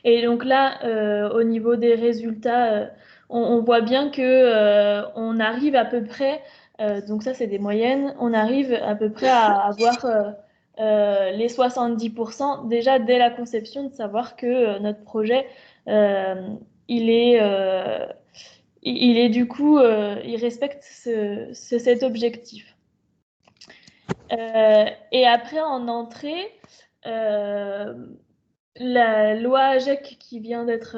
[SPEAKER 3] Et donc là, au niveau des résultats, on voit bien que on arrive à peu près, donc ça c'est des moyennes, on arrive à peu près à avoir les 70% déjà dès la conception, de savoir que notre projet, il est du coup, il respecte cet objectif. Et après, en entrée, la loi AGEC qui vient d'être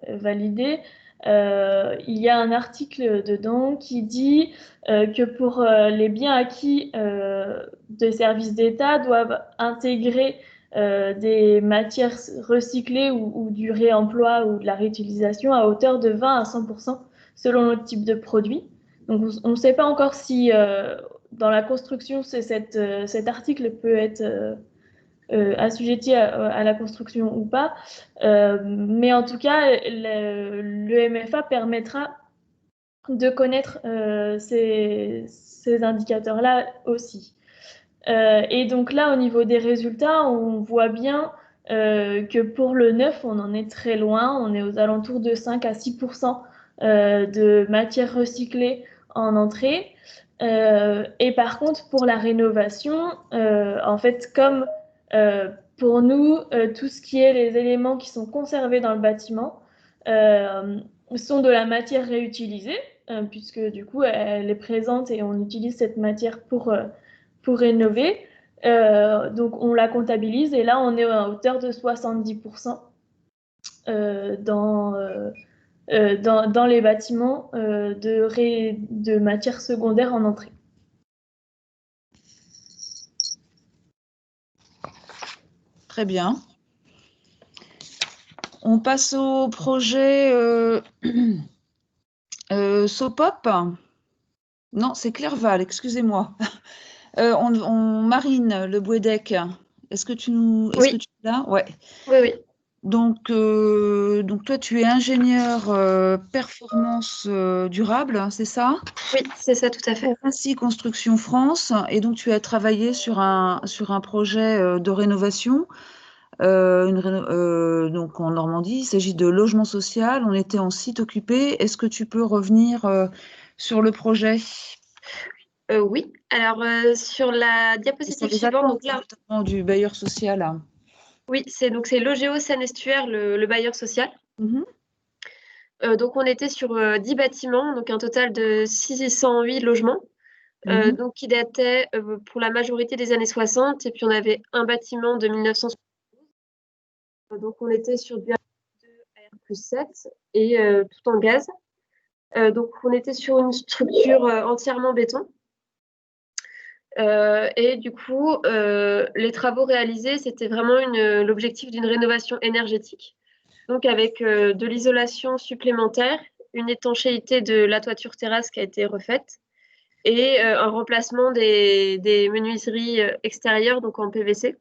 [SPEAKER 3] validée, il y a un article dedans qui dit que pour les biens acquis des services d'État doivent intégrer des matières recyclées ou du réemploi ou de la réutilisation à hauteur de 20 à 100% selon le type de produit. Donc on ne sait pas encore si dans la construction cet article peut être assujetti à la construction ou pas. Mais en tout cas, le MFA permettra de connaître ces indicateurs-là aussi. Et donc là, au niveau des résultats, on voit bien que pour le neuf, on en est très loin. On est aux alentours de 5 à 6% de matières recyclées en entrée. Et par contre, pour la rénovation, en fait, comme pour nous, tout ce qui est les éléments qui sont conservés dans le bâtiment sont de la matière réutilisée, puisque du coup, elle est présente et on utilise cette matière pour rénover. Donc, on la comptabilise et là, on est à hauteur de 70% dans les bâtiments de matière secondaire en entrée.
[SPEAKER 4] Très bien. On passe au projet Sopop. Non, c'est Clerval, excusez-moi. Marine Le Bouédec, est-ce que tu es là? Ouais.
[SPEAKER 6] Oui.
[SPEAKER 4] Donc toi, tu es ingénieur performance durable, hein, c'est ça?
[SPEAKER 6] Oui, c'est ça, tout à fait.
[SPEAKER 4] Ainsi Construction France, et donc tu as travaillé sur un projet de rénovation. Donc en Normandie, il s'agit de logement social. On était en site occupé. Est-ce que tu peux revenir sur le projet?
[SPEAKER 6] Oui. Alors sur la diapositive suivante, donc là,
[SPEAKER 4] du bailleur social. Hein.
[SPEAKER 6] Oui, c'est Logéo Seine-Estuaire, le bailleur social. Donc on était sur 10 bâtiments, donc un total de 608 logements. Donc qui datait pour la majorité des années 60, et puis on avait un bâtiment de 1972. Donc on était sur du R+7 et tout en gaz. Donc on était sur une structure entièrement béton. Et du coup, les travaux réalisés, c'était vraiment l'objectif d'une rénovation énergétique. Donc avec de l'isolation supplémentaire, une étanchéité de la toiture terrasse qui a été refaite, et un remplacement des menuiseries extérieures, donc en PVC,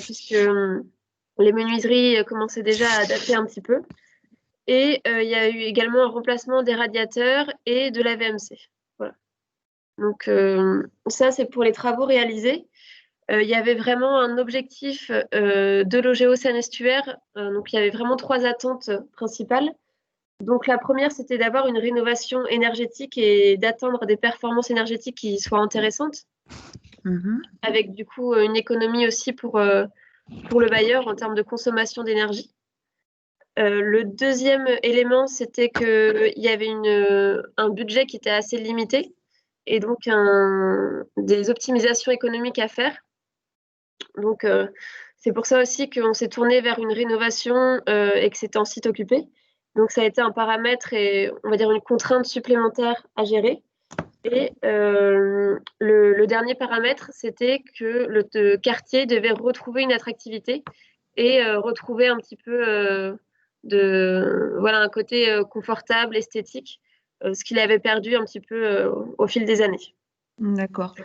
[SPEAKER 6] puisque les menuiseries commençaient déjà à dater un petit peu. Et il y a eu également un remplacement des radiateurs et de la VMC. Voilà. Donc ça, c'est pour les travaux réalisés. Il y avait vraiment un objectif de Logéo Seine-Estuaire. Donc il y avait vraiment 3 attentes principales. Donc la première, c'était d'avoir une rénovation énergétique et d'atteindre des performances énergétiques qui soient intéressantes, avec du coup une économie aussi pour le bailleur en termes de consommation d'énergie. Le deuxième élément, c'était qu'il y avait un budget qui était assez limité et donc des optimisations économiques à faire. Donc c'est pour ça aussi qu'on s'est tourné vers une rénovation et que c'était en site occupé. Donc ça a été un paramètre et on va dire une contrainte supplémentaire à gérer. Et le dernier paramètre, c'était que le quartier devait retrouver une attractivité et retrouver un petit peu voilà, un côté confortable, esthétique, ce qu'il avait perdu un petit peu au fil des années.
[SPEAKER 4] D'accord.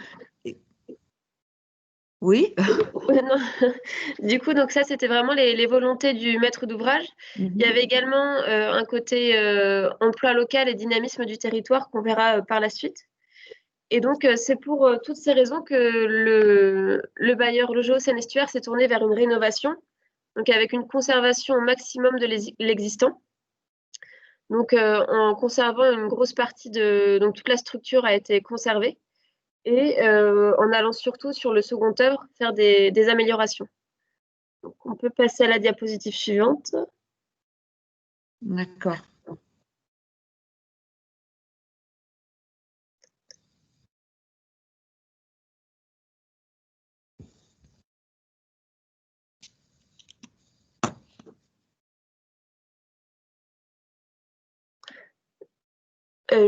[SPEAKER 4] Oui.
[SPEAKER 6] Du coup, donc ça, c'était vraiment les volontés du maître d'ouvrage. Il y avait également un côté emploi local et dynamisme du territoire qu'on verra par la suite. Et donc, c'est pour toutes ces raisons que le bailleur Logeo Seine-Estuaire s'est tourné vers une rénovation, donc avec une conservation au maximum de l'existant. Donc, en conservant une grosse partie donc toute la structure a été conservée et en allant surtout sur le second œuvre faire des améliorations. Donc, on peut passer à la diapositive suivante.
[SPEAKER 4] D'accord.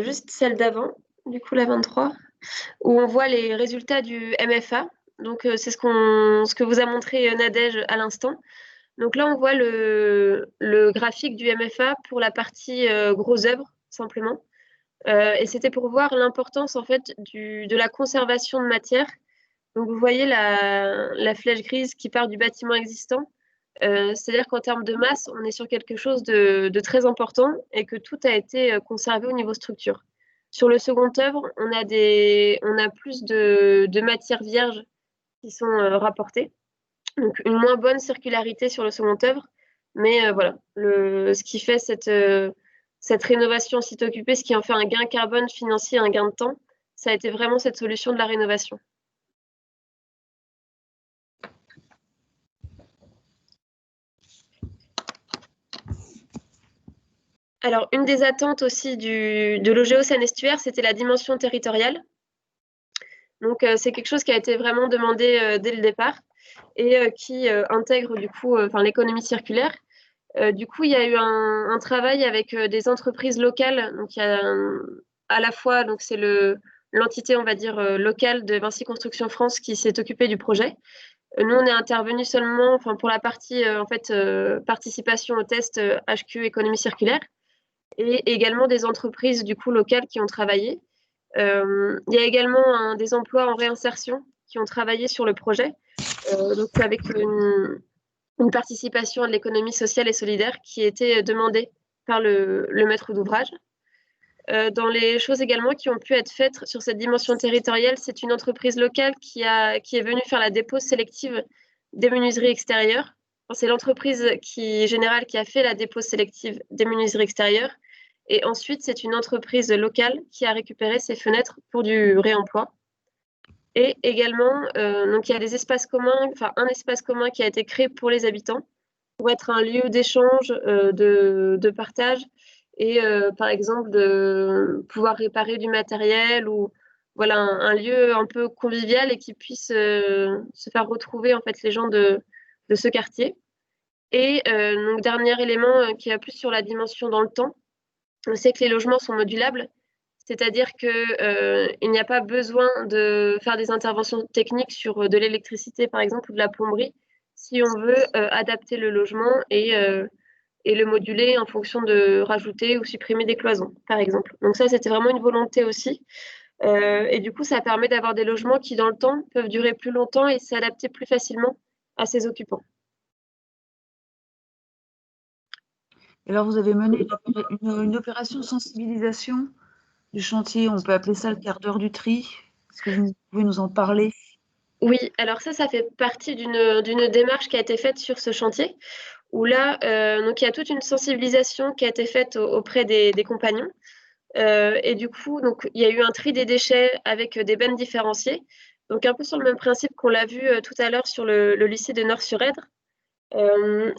[SPEAKER 6] Juste celle d'avant, du coup la 23, où on voit les résultats du MFA. Donc, c'est ce que vous a montré Nadège à l'instant. Donc là, on voit le graphique du MFA pour la partie gros œuvres, simplement. Et c'était pour voir l'importance, en fait, de la conservation de matière. Donc, vous voyez la flèche grise qui part du bâtiment existant. C'est-à-dire qu'en termes de masse, on est sur quelque chose de très important et que tout a été conservé au niveau structure. Sur le second œuvre, on a plus de matières vierges qui sont rapportées. Donc, une moins bonne circularité sur le second œuvre. Mais voilà, ce qui fait cette rénovation site occupé, ce qui en fait un gain carbone financier, un gain de temps, ça a été vraiment cette solution de la rénovation. Alors, une des attentes aussi de Logeo Seine-Estuaire, c'était la dimension territoriale. Donc, c'est quelque chose qui a été vraiment demandé dès le départ et qui intègre du coup l'économie circulaire. Du coup, il y a eu un travail avec des entreprises locales. Donc, il y a à la fois, donc c'est l'entité, on va dire, locale de Vinci Construction France qui s'est occupée du projet. Nous, on est intervenu seulement pour la partie participation au test HQ économie circulaire et également des entreprises du coup locales qui ont travaillé. Il y a également des emplois en réinsertion qui ont travaillé sur le projet, donc avec une participation à l'économie sociale et solidaire qui était demandée par le maître d'ouvrage. Dans les choses également qui ont pu être faites sur cette dimension territoriale, c'est une entreprise locale qui est venue faire la dépose sélective des menuiseries extérieures. C'est l'entreprise générale qui a fait la dépose sélective des menuiseries extérieures. Et ensuite, c'est une entreprise locale qui a récupéré ces fenêtres pour du réemploi. Et également, donc il y a des espaces communs, un espace commun qui a été créé pour les habitants, pour être un lieu d'échange, de partage, et par exemple de pouvoir réparer du matériel ou voilà un lieu un peu convivial et qui puisse se faire retrouver en fait les gens de ce quartier. Et donc dernier élément qui va plus sur la dimension dans le temps. On sait que les logements sont modulables, c'est-à-dire qu'il n'y a pas besoin de faire des interventions techniques sur de l'électricité, par exemple, ou de la plomberie, si on veut adapter le logement et le moduler en fonction de rajouter ou supprimer des cloisons, par exemple. Donc ça, c'était vraiment une volonté aussi. Et du coup, ça permet d'avoir des logements qui, dans le temps, peuvent durer plus longtemps et s'adapter plus facilement à ses occupants.
[SPEAKER 4] Alors, vous avez mené une opération de sensibilisation du chantier, on peut appeler ça le quart d'heure du tri. Est-ce que vous pouvez nous en parler?
[SPEAKER 6] Oui, alors ça fait partie d'une démarche qui a été faite sur ce chantier, où là, donc il y a toute une sensibilisation qui a été faite auprès des compagnons. Et du coup, donc, il y a eu un tri des déchets avec des bennes différenciées. Donc, un peu sur le même principe qu'on l'a vu tout à l'heure sur le lycée de Nord-sur-Èdre.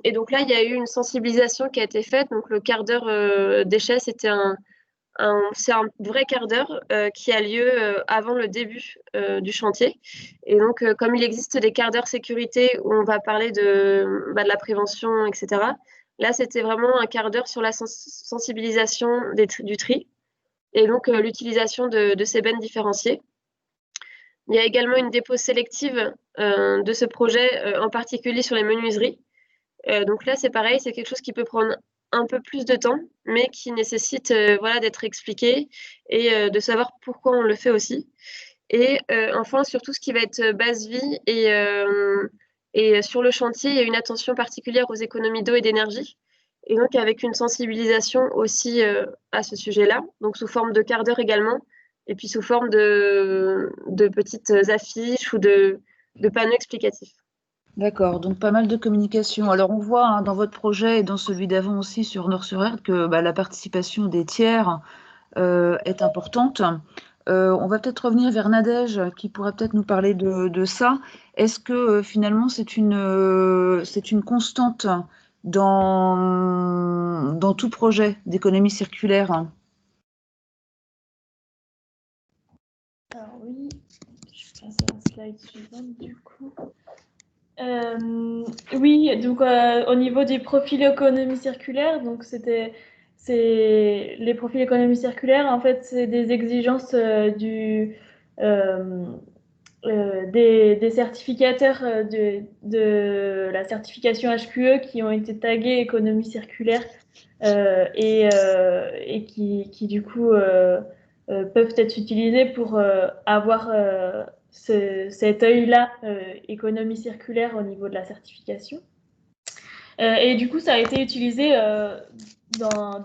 [SPEAKER 6] Et donc là, il y a eu une sensibilisation qui a été faite. Donc, le quart d'heure déchets, c'était c'est un vrai quart d'heure qui a lieu avant le début du chantier. Et donc, comme il existe des quarts d'heure sécurité où on va parler de la prévention, etc., là, c'était vraiment un quart d'heure sur la sensibilisation du tri et donc l'utilisation de ces bennes différenciées. Il y a également une dépose sélective de ce projet, en particulier sur les menuiseries. Donc là, c'est pareil, c'est quelque chose qui peut prendre un peu plus de temps, mais qui nécessite d'être expliqué et de savoir pourquoi on le fait aussi. Et enfin, surtout ce qui va être base vie et sur le chantier, il y a une attention particulière aux économies d'eau et d'énergie. Et donc avec une sensibilisation aussi à ce sujet-là, donc sous forme de quart d'heure également, et puis sous forme de petites affiches ou de panneaux explicatifs.
[SPEAKER 4] D'accord, donc pas mal de communication. Alors on voit hein, dans votre projet et dans celui d'avant aussi sur Nord-sur-Erdre que la participation des tiers est importante. On va peut-être revenir vers Nadège qui pourrait peut-être nous parler de ça. Est-ce que finalement c'est une constante dans tout projet d'économie circulaire?
[SPEAKER 3] Alors oui, je passe à la slide suivante du coup. Oui, donc au niveau des profils économie circulaire, donc c'est les profils économie circulaire, en fait, c'est des exigences des certificateurs de la certification HQE qui ont été tagués économie circulaire et qui du coup peuvent être utilisés pour avoir cet œil-là, économie circulaire au niveau de la certification. Et du coup, ça a été utilisé dans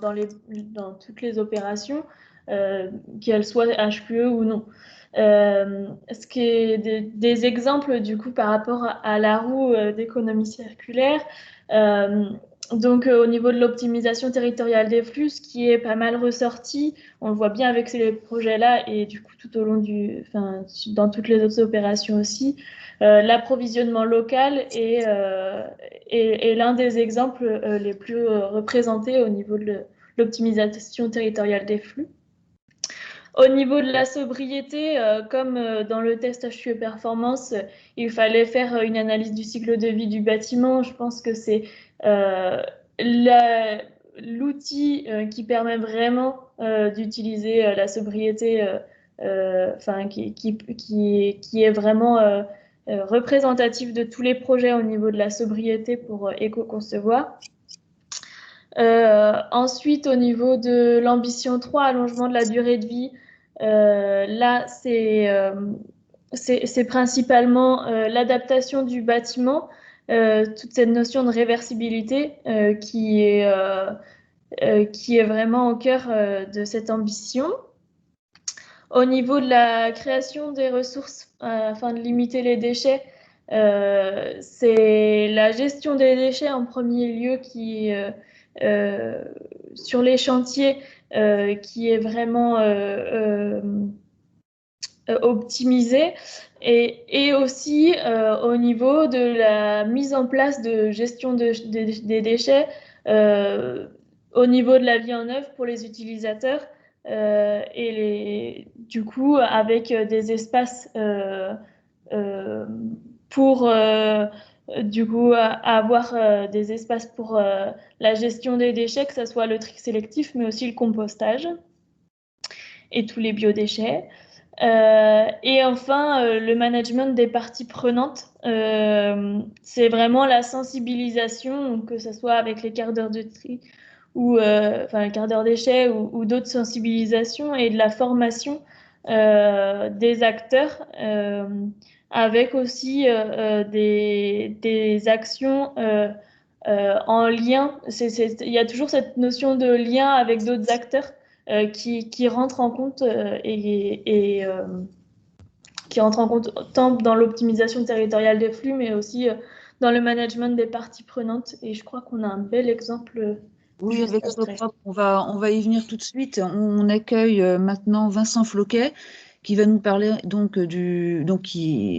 [SPEAKER 3] toutes les opérations, qu'elles soient HQE ou non. Ce qui est des exemples du coup par rapport à la roue d'économie circulaire. Donc au niveau de l'optimisation territoriale des flux, ce qui est pas mal ressorti, on le voit bien avec ces projets-là et du coup tout au long dans toutes les autres opérations aussi, l'approvisionnement local est l'un des exemples les plus représentés au niveau de l'optimisation territoriale des flux. Au niveau de la sobriété, comme dans le test HQE Performance, il fallait faire une analyse du cycle de vie du bâtiment. Je pense que c'est l'outil qui permet vraiment d'utiliser la sobriété, qui est vraiment représentatif de tous les projets au niveau de la sobriété pour éco-concevoir. Ensuite, au niveau de l'ambition 3, allongement de la durée de vie, là, c'est principalement l'adaptation du bâtiment, toute cette notion de réversibilité qui est vraiment au cœur de cette ambition. Au niveau de la création des ressources afin de limiter les déchets, c'est la gestion des déchets en premier lieu qui sur les chantiers qui est vraiment optimisé et aussi au niveau de la mise en place de gestion des déchets au niveau de la vie en œuvre pour les utilisateurs du coup avec des espaces pour du coup avoir des espaces pour la gestion des déchets, que ce soit le tri sélectif, mais aussi le compostage et tous les biodéchets. Et enfin, le management des parties prenantes, c'est vraiment la sensibilisation, que ce soit avec les quarts d'heure de tri ou les quarts d'heure déchets ou d'autres sensibilisations et de la formation des acteurs avec aussi des actions en lien. Il y a toujours cette notion de lien avec d'autres acteurs qui rentrent en compte qui rentrent en compte tant dans l'optimisation territoriale des flux, mais aussi dans le management des parties prenantes. Et je crois qu'on a un bel exemple.
[SPEAKER 4] Oui,
[SPEAKER 3] juste
[SPEAKER 4] avec
[SPEAKER 3] après.
[SPEAKER 4] Sopop, on va y venir tout de suite. On accueille maintenant Vincent Floquet qui va nous parler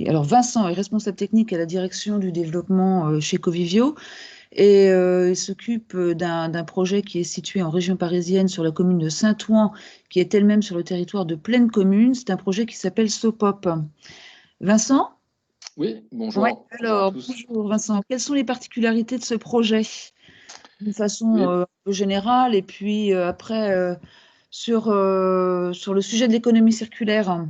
[SPEAKER 4] alors Vincent est responsable technique à la direction du développement chez Covivio et il s'occupe d'un projet qui est situé en région parisienne sur la commune de Saint-Ouen, qui est elle-même sur le territoire de Plaine Commune. C'est un projet qui s'appelle Sopop. Vincent?
[SPEAKER 7] Oui, bonjour.
[SPEAKER 4] Ouais,
[SPEAKER 7] Bonjour à
[SPEAKER 4] alors,
[SPEAKER 7] tous.
[SPEAKER 4] bonjour Vincent. Quelles sont les particularités de ce projet d'une façon
[SPEAKER 7] Oui.
[SPEAKER 4] un peu générale et puis après sur le sujet de l'économie circulaire?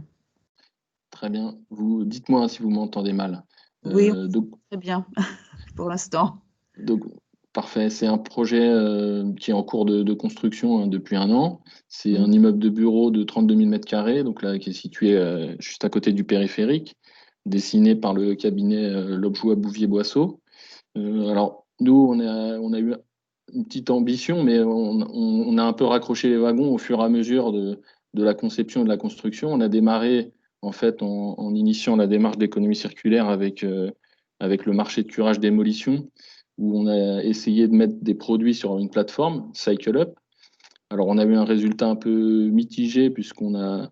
[SPEAKER 7] Très bien. Vous dites-moi si vous m'entendez mal.
[SPEAKER 4] Oui,
[SPEAKER 7] Donc,
[SPEAKER 4] très bien pour l'instant.
[SPEAKER 7] donc, parfait. C'est un projet qui est en cours de construction depuis 1 an. C'est un immeuble de bureau de 32 000 m², donc là, qui est situé juste à côté du périphérique, dessiné par le cabinet Lobjoie Bouvier-Boisseau. Alors, nous, on a eu une petite ambition, mais on a un peu raccroché les wagons au fur et à mesure de la conception et de la construction. On a démarré, en fait, en initiant la démarche d'économie circulaire avec le marché de curage démolition, où on a essayé de mettre des produits sur une plateforme, Cycle Up. Alors, on a eu un résultat un peu mitigé, puisqu'on n'a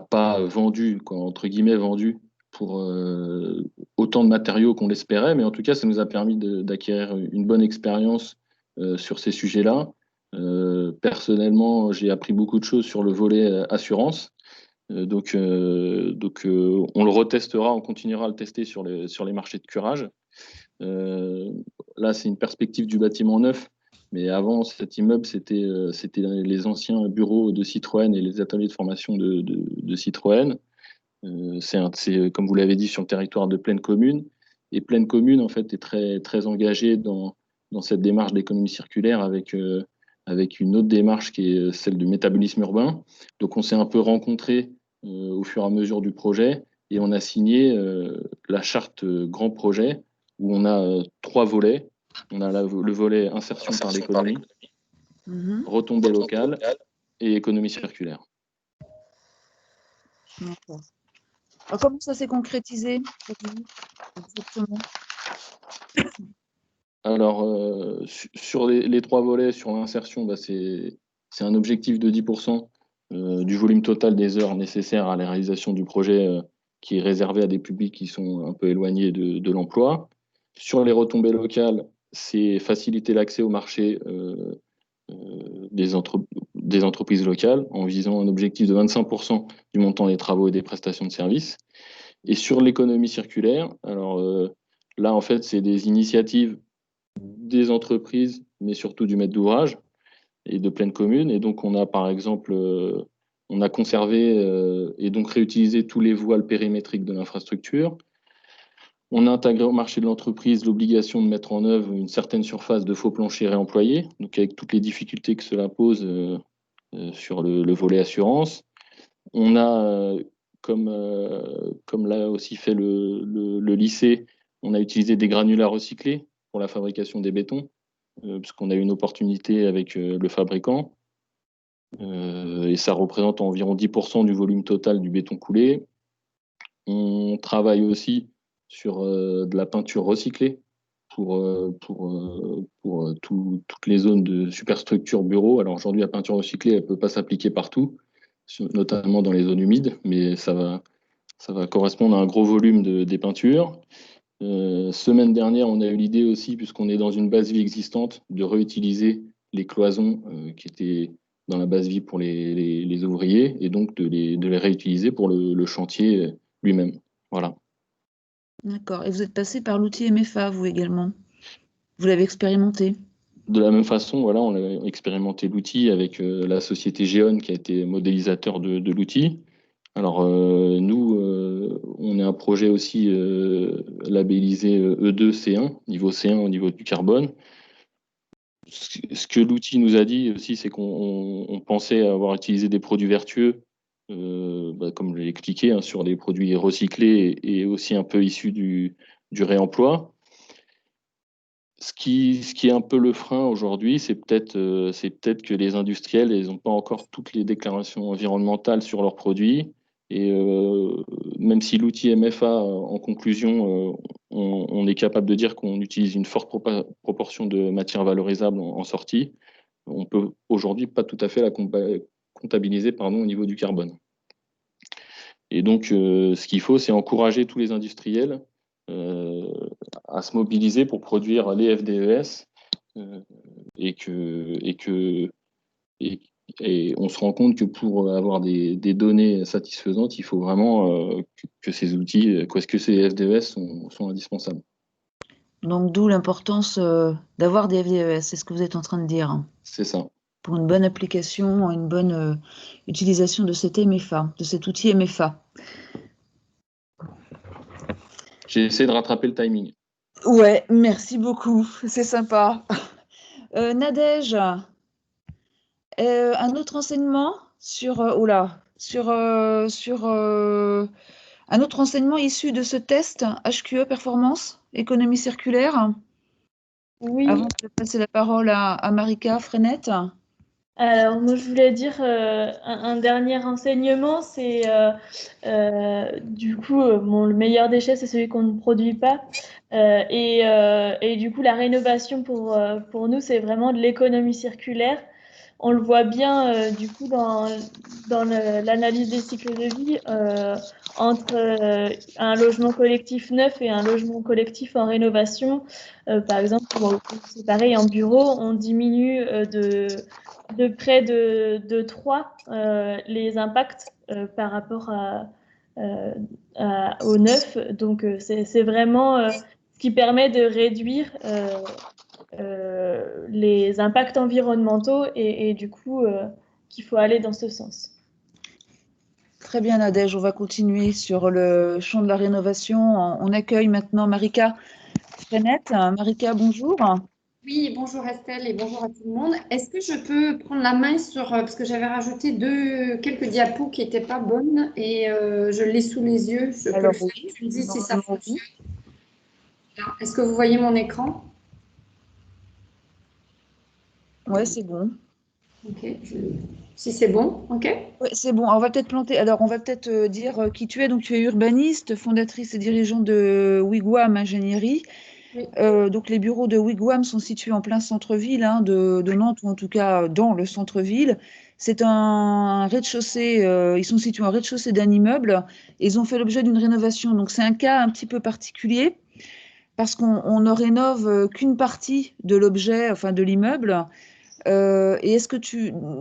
[SPEAKER 7] pas vendu, quoi, entre guillemets, vendu pour autant de matériaux qu'on l'espérait, mais en tout cas, ça nous a permis d'acquérir une bonne expérience sur ces sujets-là. Personnellement, j'ai appris beaucoup de choses sur le volet assurance. Donc, on le retestera, on continuera à le tester sur les marchés de curage. Là, c'est une perspective du bâtiment neuf, mais avant, cet immeuble, c'était les anciens bureaux de Citroën et les ateliers de formation de Citroën. C'est, comme vous l'avez dit, sur le territoire de Plaine Commune. Et Plaine Commune, en fait, est très, très engagée dans cette démarche d'économie circulaire avec une autre démarche qui est celle du métabolisme urbain. Donc, on s'est un peu rencontrés au fur et à mesure du projet et on a signé la charte grand projet où on a 3 volets. On a le volet insertion par l'économie, retombées locales et économie circulaire.
[SPEAKER 4] D'accord. Alors, comment ça s'est concrétisé pour vous, exactement?
[SPEAKER 7] Alors, sur les 3 volets, sur l'insertion, c'est un objectif de 10% du volume total des heures nécessaires à la réalisation du projet qui est réservé à des publics qui sont un peu éloignés de l'emploi. Sur les retombées locales, c'est faciliter l'accès au marché des entreprises locales en visant un objectif de 25% du montant des travaux et des prestations de services. Et sur l'économie circulaire, alors là, en fait, c'est des initiatives des entreprises, mais surtout du maître d'ouvrage et de Plaine Commune. Et donc, on a par exemple, on a conservé et donc réutilisé tous les voiles périmétriques de l'infrastructure. On a intégré au marché de l'entreprise l'obligation de mettre en œuvre une certaine surface de faux planchers réemployés, donc avec toutes les difficultés que cela pose sur le volet assurance. On a, comme l'a aussi fait le lycée, on a utilisé des granulats recyclés pour la fabrication des bétons, puisqu'on a eu une opportunité avec le fabricant. Et ça représente environ 10% du volume total du béton coulé. On travaille aussi sur de la peinture recyclée pour toutes les zones de superstructure bureau. Alors aujourd'hui, la peinture recyclée, elle ne peut pas s'appliquer partout, notamment dans les zones humides, mais ça va correspondre à un gros volume des peintures. Semaine dernière, on a eu l'idée aussi, puisqu'on est dans une base vie existante, de réutiliser les cloisons qui étaient dans la base vie pour les ouvriers et donc de les réutiliser pour le chantier lui-même. Voilà.
[SPEAKER 4] D'accord. Et vous êtes passé par l'outil MFA, vous également? Vous l'avez expérimenté?
[SPEAKER 7] De la même façon, voilà, on a expérimenté l'outil avec la société Géon qui a été modélisateur de l'outil. Alors, nous, on est un projet aussi labellisé E2C1, niveau C1 au niveau du carbone. Ce que l'outil nous a dit aussi, c'est qu'on pensait avoir utilisé des produits vertueux, comme je l'ai expliqué, hein, sur les produits recyclés et aussi un peu issus du réemploi. Ce qui est un peu le frein aujourd'hui, c'est peut-être que les industriels, ils n'ont pas encore toutes les déclarations environnementales sur leurs produits. Et même si l'outil MFA, en conclusion, on est capable de dire qu'on utilise une forte proportion de matières valorisables en sortie. On peut aujourd'hui pas tout à fait la comptabiliser au niveau du carbone. Et donc, ce qu'il faut, c'est encourager tous les industriels à se mobiliser pour produire les FDES et on se rend compte que pour avoir des données satisfaisantes, il faut vraiment que ces outils, que ces FDES sont indispensables.
[SPEAKER 4] Donc, d'où l'importance d'avoir des FDES, c'est ce que vous êtes en train de dire.
[SPEAKER 7] C'est ça.
[SPEAKER 4] Pour une bonne application, une bonne utilisation de cet MFA, de cet outil MFA.
[SPEAKER 7] J'ai essayé de rattraper le timing.
[SPEAKER 4] Ouais, merci beaucoup, c'est sympa. Nadège, un autre enseignement sur, un autre enseignement issu de ce test HQE Performance, économie circulaire.
[SPEAKER 3] Oui.
[SPEAKER 4] Avant de passer la parole à Marika Frenette.
[SPEAKER 3] Alors, moi, je voulais dire un dernier enseignement, c'est du coup, le meilleur déchet, c'est celui qu'on ne produit pas. Et du coup, la rénovation pour nous, c'est vraiment de l'économie circulaire. On le voit bien, du coup, dans l'analyse des cycles de vie, entre un logement collectif neuf et un logement collectif en rénovation. Par exemple, c'est pareil, en bureau, on diminue de près de 3 les impacts par rapport au neuf. Donc, c'est vraiment ce qui permet de réduire les impacts environnementaux et du coup, qu'il faut aller dans ce sens.
[SPEAKER 4] Très bien, Nadège, on va continuer sur le champ de la rénovation. On accueille maintenant Marika Frenette. Marika, bonjour.
[SPEAKER 8] Oui, bonjour Estelle et bonjour à tout le monde. Est-ce que je peux prendre la main sur, parce que j'avais rajouté quelques diapos qui n'étaient pas bonnes et je l'ai sous les yeux. Je peux le faire. Tu me dis si ça fonctionne. Est-ce que vous voyez mon écran?
[SPEAKER 4] Ouais, c'est bon.
[SPEAKER 8] Ok, si c'est bon, ok.
[SPEAKER 4] Ouais, c'est bon. Alors, on va peut-être planter. Alors, on va peut-être dire qui tu es. Donc, tu es urbaniste, fondatrice et dirigeante de Wigwam Ingénierie.
[SPEAKER 8] Oui.
[SPEAKER 4] Donc, les bureaux de Wigwam sont situés en plein centre-ville de Nantes, ou en tout cas dans le centre-ville. C'est un rez-de-chaussée, ils sont situés en rez-de-chaussée d'un immeuble et ils ont fait l'objet d'une rénovation. Donc, c'est un cas un petit peu particulier parce qu'on ne rénove qu'une partie de l'objet, enfin de l'immeuble. Et est-ce que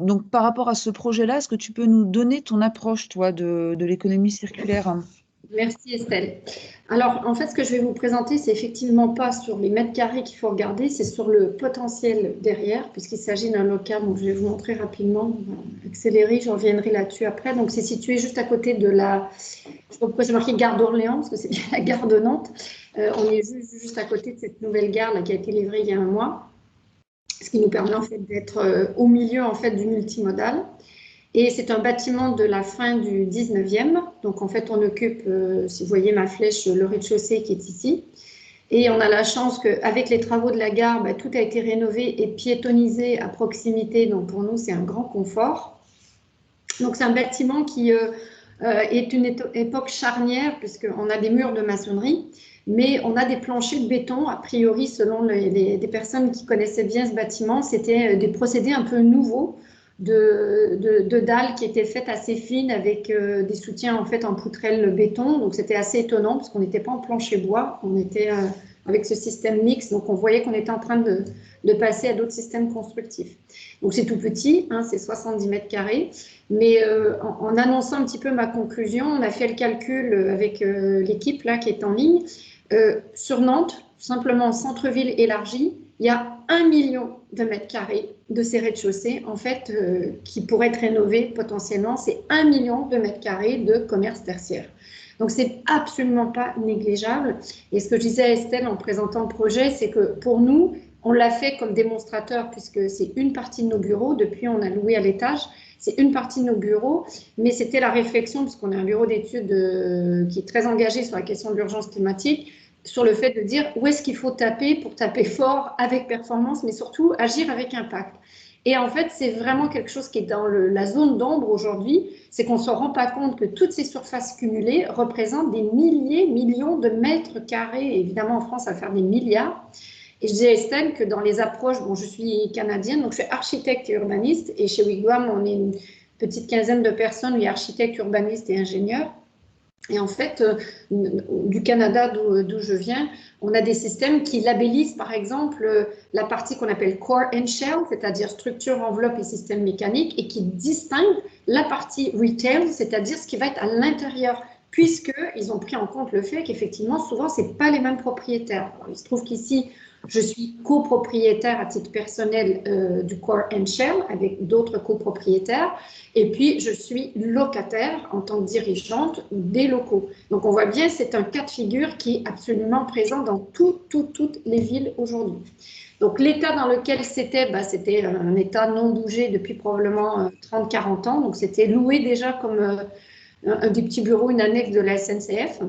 [SPEAKER 4] donc par rapport à ce projet-là, est-ce que tu peux nous donner ton approche, toi, de l'économie circulaire?
[SPEAKER 8] Merci Estelle. Alors, en fait, ce que je vais vous présenter, c'est effectivement pas sur les mètres carrés qu'il faut regarder, c'est sur le potentiel derrière, puisqu'il s'agit d'un local. Donc, je vais vous montrer rapidement, on va accélérer, je reviendrai là-dessus après. Donc, c'est situé juste à côté de la, je ne sais pas pourquoi j'ai marqué gare d'Orléans, parce que c'est bien la gare de Nantes. On est juste à côté de cette nouvelle gare là, qui a été livrée il y a un mois, ce qui nous permet en fait d'être au milieu en fait du multimodal. Et c'est un bâtiment de la fin du 19e. Donc, en fait, on occupe, si vous voyez ma flèche, le rez-de-chaussée qui est ici. Et on a la chance qu'avec les travaux de la gare, tout a été rénové et piétonnisé à proximité. Donc, pour nous, c'est un grand confort. Donc, c'est un bâtiment qui est une époque charnière puisqu'on a des murs de maçonnerie, mais on a des planchers de béton. A priori, selon des personnes qui connaissaient bien ce bâtiment, c'était des procédés un peu nouveaux de dalles qui étaient faites assez fines avec des soutiens en fait en poutrelle béton. Donc c'était assez étonnant parce qu'on n'était pas en plancher bois, on était avec ce système mixte. Donc on voyait qu'on était en train de passer à d'autres systèmes constructifs. Donc c'est tout petit, hein, c'est 70 mètres carrés. Mais en annonçant un petit peu ma conclusion, on a fait le calcul avec l'équipe là qui est en ligne. Sur Nantes, simplement centre-ville élargi, il y a 1 million de mètres carrés de ces rez-de-chaussée, en fait, qui pourraient être rénovés potentiellement. C'est 1 million de mètres carrés de commerce tertiaire. Donc, c'est absolument pas négligeable. Et ce que je disais à Estelle en présentant le projet, c'est que pour nous, on l'a fait comme démonstrateur puisque c'est une partie de nos bureaux. Depuis, on a loué à l'étage. C'est une partie de nos bureaux, mais c'était la réflexion, puisqu'on est un bureau d'études qui est très engagé sur la question de l'urgence climatique, sur le fait de dire où est-ce qu'il faut taper pour taper fort avec performance, mais surtout agir avec impact. Et en fait, c'est vraiment quelque chose qui est dans la zone d'ombre aujourd'hui, c'est qu'on ne se rend pas compte que toutes ces surfaces cumulées représentent des millions de mètres carrés. Et évidemment, en France, ça va faire des milliards. Et je dis à Estelle que dans les approches, bon, je suis canadienne, donc je suis architecte et urbaniste, et chez Wigwam, on est une petite quinzaine de personnes, oui, architectes, urbanistes et ingénieurs. Et en fait, du Canada, d'où je viens, on a des systèmes qui labellisent, par exemple, la partie qu'on appelle core and shell, c'est-à-dire structure, enveloppe et système mécanique, et qui distinguent la partie retail, c'est-à-dire ce qui va être à l'intérieur, puisqu'ils ont pris en compte le fait qu'effectivement, souvent, ce n'est pas les mêmes propriétaires. Alors, il se trouve qu'ici, je suis copropriétaire à titre personnel du Core and Shell avec d'autres copropriétaires. Et puis, je suis locataire en tant que dirigeante des locaux. Donc, on voit bien, c'est un cas de figure qui est absolument présent dans toutes les villes aujourd'hui. Donc, l'état dans lequel c'était, c'était un état non bougé depuis probablement 30-40 ans. Donc, c'était loué déjà comme un des petits bureaux, une annexe de la SNCF.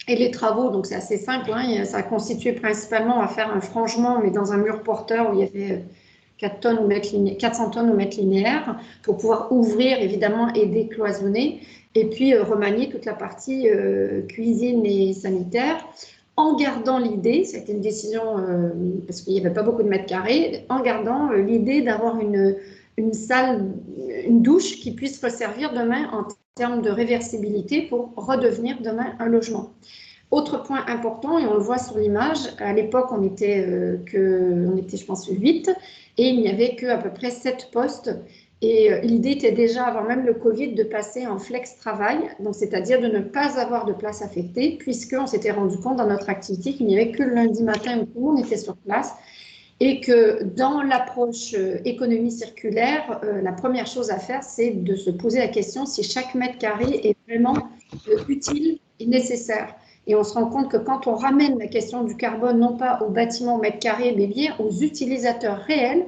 [SPEAKER 8] Et les travaux, donc c'est assez simple, hein, ça a constitué principalement à faire un frangement, mais dans un mur porteur où il y avait 400 tonnes au mètre linéaire, pour pouvoir ouvrir évidemment et décloisonner, et puis remanier toute la partie cuisine et sanitaire, en gardant l'idée, c'était une décision, parce qu'il n'y avait pas beaucoup de mètres carrés, en gardant l'idée d'avoir une salle, une douche qui puisse resservir demain en termes de réversibilité pour redevenir demain un logement. Autre point important, et on le voit sur l'image, à l'époque on était, je pense, 8 et il n'y avait qu'à peu près 7 postes. Et l'idée était déjà, avant même le Covid, de passer en flex travail, donc c'est-à-dire de ne pas avoir de place affectée, puisqu'on s'était rendu compte dans notre activité qu'il n'y avait que le lundi matin où tout le monde était sur place. Et que dans l'approche économie circulaire, la première chose à faire, c'est de se poser la question si chaque mètre carré est vraiment utile et nécessaire. Et on se rend compte que quand on ramène la question du carbone, non pas au bâtiment au mètre carré, mais bien aux utilisateurs réels,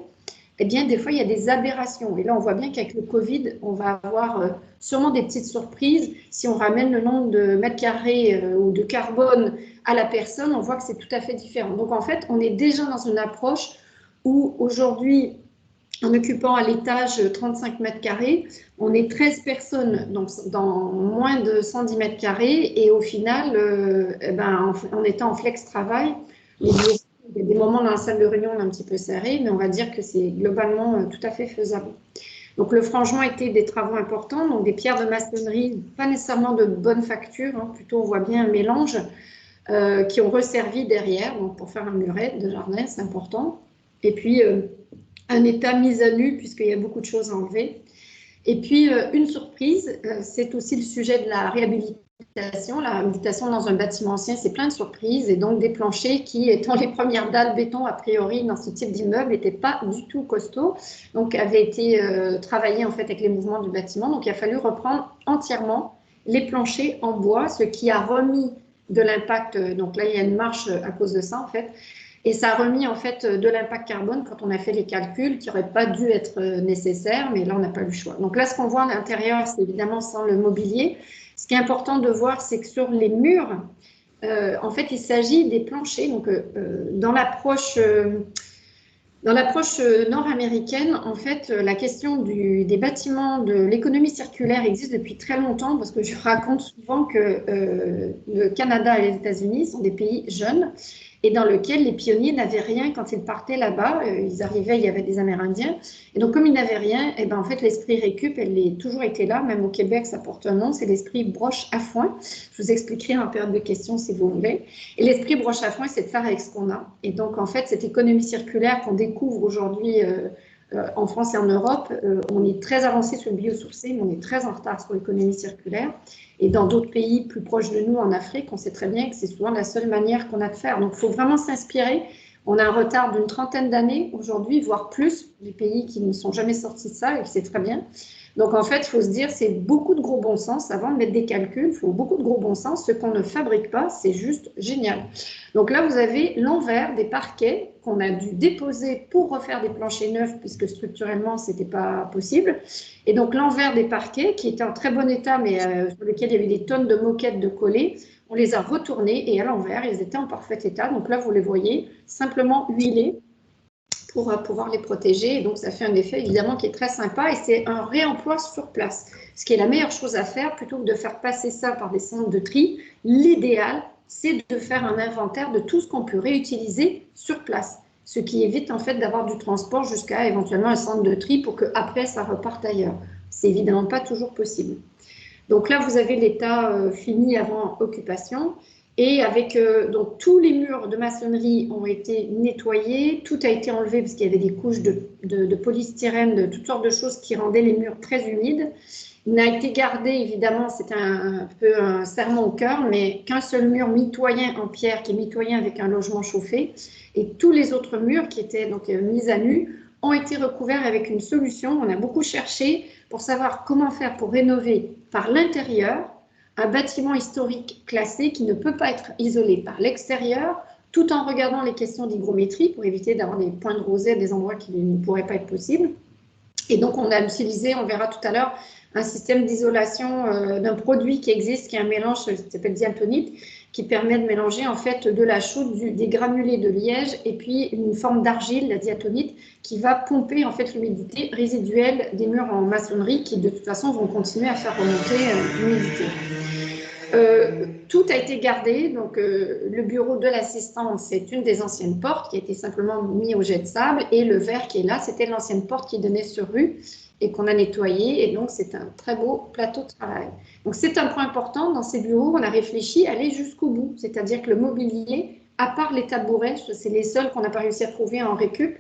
[SPEAKER 8] eh bien, des fois, il y a des aberrations. Et là, on voit bien qu'avec le Covid, on va avoir sûrement des petites surprises. Si on ramène le nombre de mètres carrés ou de carbone à la personne, on voit que c'est tout à fait différent. Donc, en fait, on est déjà dans une approche où, aujourd'hui, en occupant à l'étage 35 mètres carrés, on est 13 personnes donc dans moins de 110 mètres carrés. Et au final, en étant en flex travail, il y a des moments dans la salle de réunion, on est un petit peu serré, mais on va dire que c'est globalement tout à fait faisable. Donc, le frangement était des travaux importants, donc des pierres de maçonnerie, pas nécessairement de bonne facture, hein, plutôt on voit bien un mélange qui ont resservi derrière, donc pour faire un muret de jardin, c'est important. Et puis, un état mis à nu, puisqu'il y a beaucoup de choses à enlever. Et puis, une surprise, c'est aussi le sujet de la réhabilitation. La réhabilitation dans un bâtiment ancien, c'est plein de surprises. Et donc, des planchers qui, étant les premières dalles béton, a priori, dans ce type d'immeuble, n'étaient pas du tout costauds. Donc, avaient été travaillés, en fait, avec les mouvements du bâtiment. Donc, il a fallu reprendre entièrement les planchers en bois, ce qui a remis de l'impact. Donc, là, il y a une marche à cause de ça, en fait. Et ça a remis en fait de l'impact carbone quand on a fait les calculs qui n'auraient pas dû être nécessaires, mais là, on n'a pas eu le choix. Donc là, ce qu'on voit à l'intérieur, c'est évidemment sans le mobilier. Ce qui est important de voir, c'est que sur les murs, en fait, il s'agit des planchers. Donc, dans l'approche nord-américaine, en fait, la question des bâtiments, de l'économie circulaire existe depuis très longtemps, parce que je raconte souvent que le Canada et les États-Unis sont des pays jeunes, et dans lequel les pionniers n'avaient rien quand ils partaient là-bas. Ils arrivaient, il y avait des Amérindiens. Et donc, comme ils n'avaient rien, et ben, en fait, l'esprit récup, elle a toujours été là. Même au Québec, ça porte un nom, c'est l'esprit broche à foin. Je vous expliquerai en période de questions si vous voulez. Et l'esprit broche à foin, c'est de faire avec ce qu'on a. Et donc, en fait, cette économie circulaire qu'on découvre aujourd'hui en France et en Europe, on est très avancé sur le biosourcé, mais on est très en retard sur l'économie circulaire. Et dans d'autres pays plus proches de nous, en Afrique, on sait très bien que c'est souvent la seule manière qu'on a de faire. Donc, il faut vraiment s'inspirer. On a un retard d'une trentaine d'années aujourd'hui, voire plus, des pays qui ne sont jamais sortis de ça, et c'est très bien. Donc, en fait, il faut se dire, c'est beaucoup de gros bon sens. Avant de mettre des calculs, il faut beaucoup de gros bon sens. Ce qu'on ne fabrique pas, c'est juste génial. Donc là, vous avez l'envers des parquets qu'on a dû déposer pour refaire des planchers neufs, puisque structurellement, ce n'était pas possible. Et donc, l'envers des parquets, qui était en très bon état, mais sur lequel il y avait des tonnes de moquettes de collés, on les a retournés et à l'envers, ils étaient en parfait état. Donc là, vous les voyez, simplement huilés, pour pouvoir les protéger. Et donc, ça fait un effet évidemment qui est très sympa et c'est un réemploi sur place. Ce qui est la meilleure chose à faire plutôt que de faire passer ça par des centres de tri. L'idéal, c'est de faire un inventaire de tout ce qu'on peut réutiliser sur place. Ce qui évite en fait d'avoir du transport jusqu'à éventuellement un centre de tri pour qu'après ça reparte ailleurs. C'est évidemment pas toujours possible. Donc là, vous avez l'état fini avant occupation. Et avec donc tous les murs de maçonnerie ont été nettoyés, tout a été enlevé parce qu'il y avait des couches de polystyrène, de toutes sortes de choses qui rendaient les murs très humides. Il n'a été gardé, évidemment, c'est un peu un serment au cœur, mais qu'un seul mur mitoyen en pierre qui est mitoyen avec un logement chauffé, et tous les autres murs qui étaient donc mis à nu ont été recouverts avec une solution. On a beaucoup cherché pour savoir comment faire pour rénover par l'intérieur un bâtiment historique classé qui ne peut pas être isolé par l'extérieur, tout en regardant les questions d'hygrométrie pour éviter d'avoir des points de rosée à des endroits qui ne pourraient pas être possibles. Et donc, on a utilisé, on verra tout à l'heure, un système d'isolation d'un produit qui existe, qui est un mélange qui s'appelle diatonite, qui permet de mélanger en fait de la chaux, des granulés de liège et puis une forme d'argile, la diatonite, qui va pomper en fait l'humidité résiduelle des murs en maçonnerie qui de toute façon vont continuer à faire remonter l'humidité. Tout a été gardé, donc le bureau de l'assistante, c'est une des anciennes portes qui a été simplement mis au jet de sable et le verre qui est là, c'était l'ancienne porte qui donnait sur rue et qu'on a nettoyé et donc c'est un très beau plateau de travail. Donc c'est un point important, dans ces bureaux, on a réfléchi à aller jusqu'au bout, c'est-à-dire que le mobilier, à part les tabourets, c'est les seuls qu'on n'a pas réussi à trouver en récup,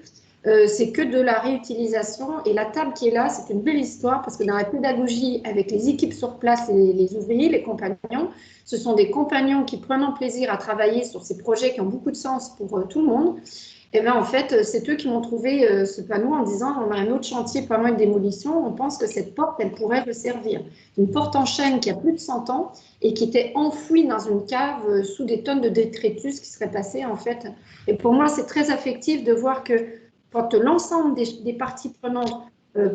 [SPEAKER 8] c'est que de la réutilisation et la table qui est là, c'est une belle histoire parce que dans la pédagogie avec les équipes sur place, les ouvriers, les compagnons, ce sont des compagnons qui prennent plaisir à travailler sur ces projets qui ont beaucoup de sens pour tout le monde. Et bien en fait, c'est eux qui m'ont trouvé ce panneau en disant on a un autre chantier pas loin de démolition, on pense que cette porte, elle pourrait resservir. Une porte en chêne qui a plus de 100 ans et qui était enfouie dans une cave sous des tonnes de détritus qui seraient passés en fait. Et pour moi, c'est très affectif de voir que quand l'ensemble des parties prenantes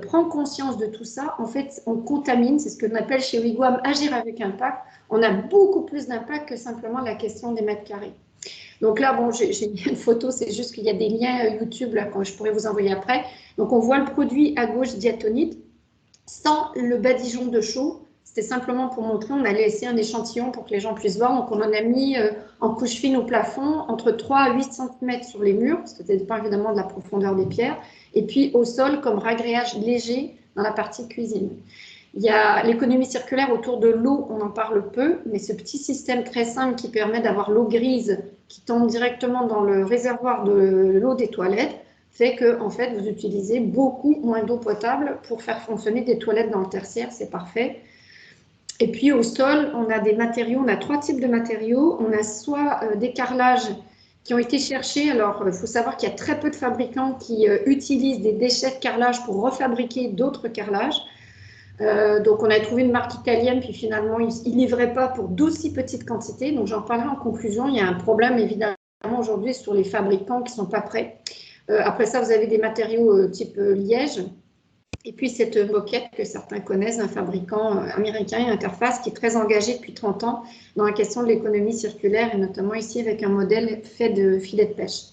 [SPEAKER 8] prend conscience de tout ça, en fait, on contamine, c'est ce qu'on appelle chez Wigwam agir avec impact. On a beaucoup plus d'impact que simplement la question des mètres carrés. Donc là, bon, j'ai mis une photo, c'est juste qu'il y a des liens YouTube là, que je pourrais vous envoyer après. Donc on voit le produit à gauche diatonite, sans le badigeon de chaux. C'était simplement pour montrer, on a laissé un échantillon pour que les gens puissent voir. Donc, on en a mis en couche fine au plafond, entre 3 à 8 cm sur les murs, parce que ça dépend évidemment de la profondeur des pierres, et puis au sol comme ragréage léger dans la partie cuisine. Il y a l'économie circulaire autour de l'eau, on en parle peu, mais ce petit système très simple qui permet d'avoir l'eau grise qui tombe directement dans le réservoir de l'eau des toilettes, fait que en fait, vous utilisez beaucoup moins d'eau potable pour faire fonctionner des toilettes dans le tertiaire, c'est parfait. Et puis au sol, on a des matériaux, on a 3 types de matériaux. On a soit des carrelages qui ont été cherchés. Alors, il faut savoir qu'il y a très peu de fabricants qui utilisent des déchets de carrelage pour refabriquer d'autres carrelages. Donc, on a trouvé une marque italienne, puis finalement, ils ne livraient pas pour d'aussi petites quantités. Donc, j'en parlerai en conclusion. Il y a un problème, évidemment, aujourd'hui sur les fabricants qui ne sont pas prêts. Après ça, vous avez des matériaux type liège. Et puis cette moquette que certains connaissent d'un fabricant américain, Interface, qui est très engagé depuis 30 ans dans la question de l'économie circulaire et notamment ici avec un modèle fait de filets de pêche.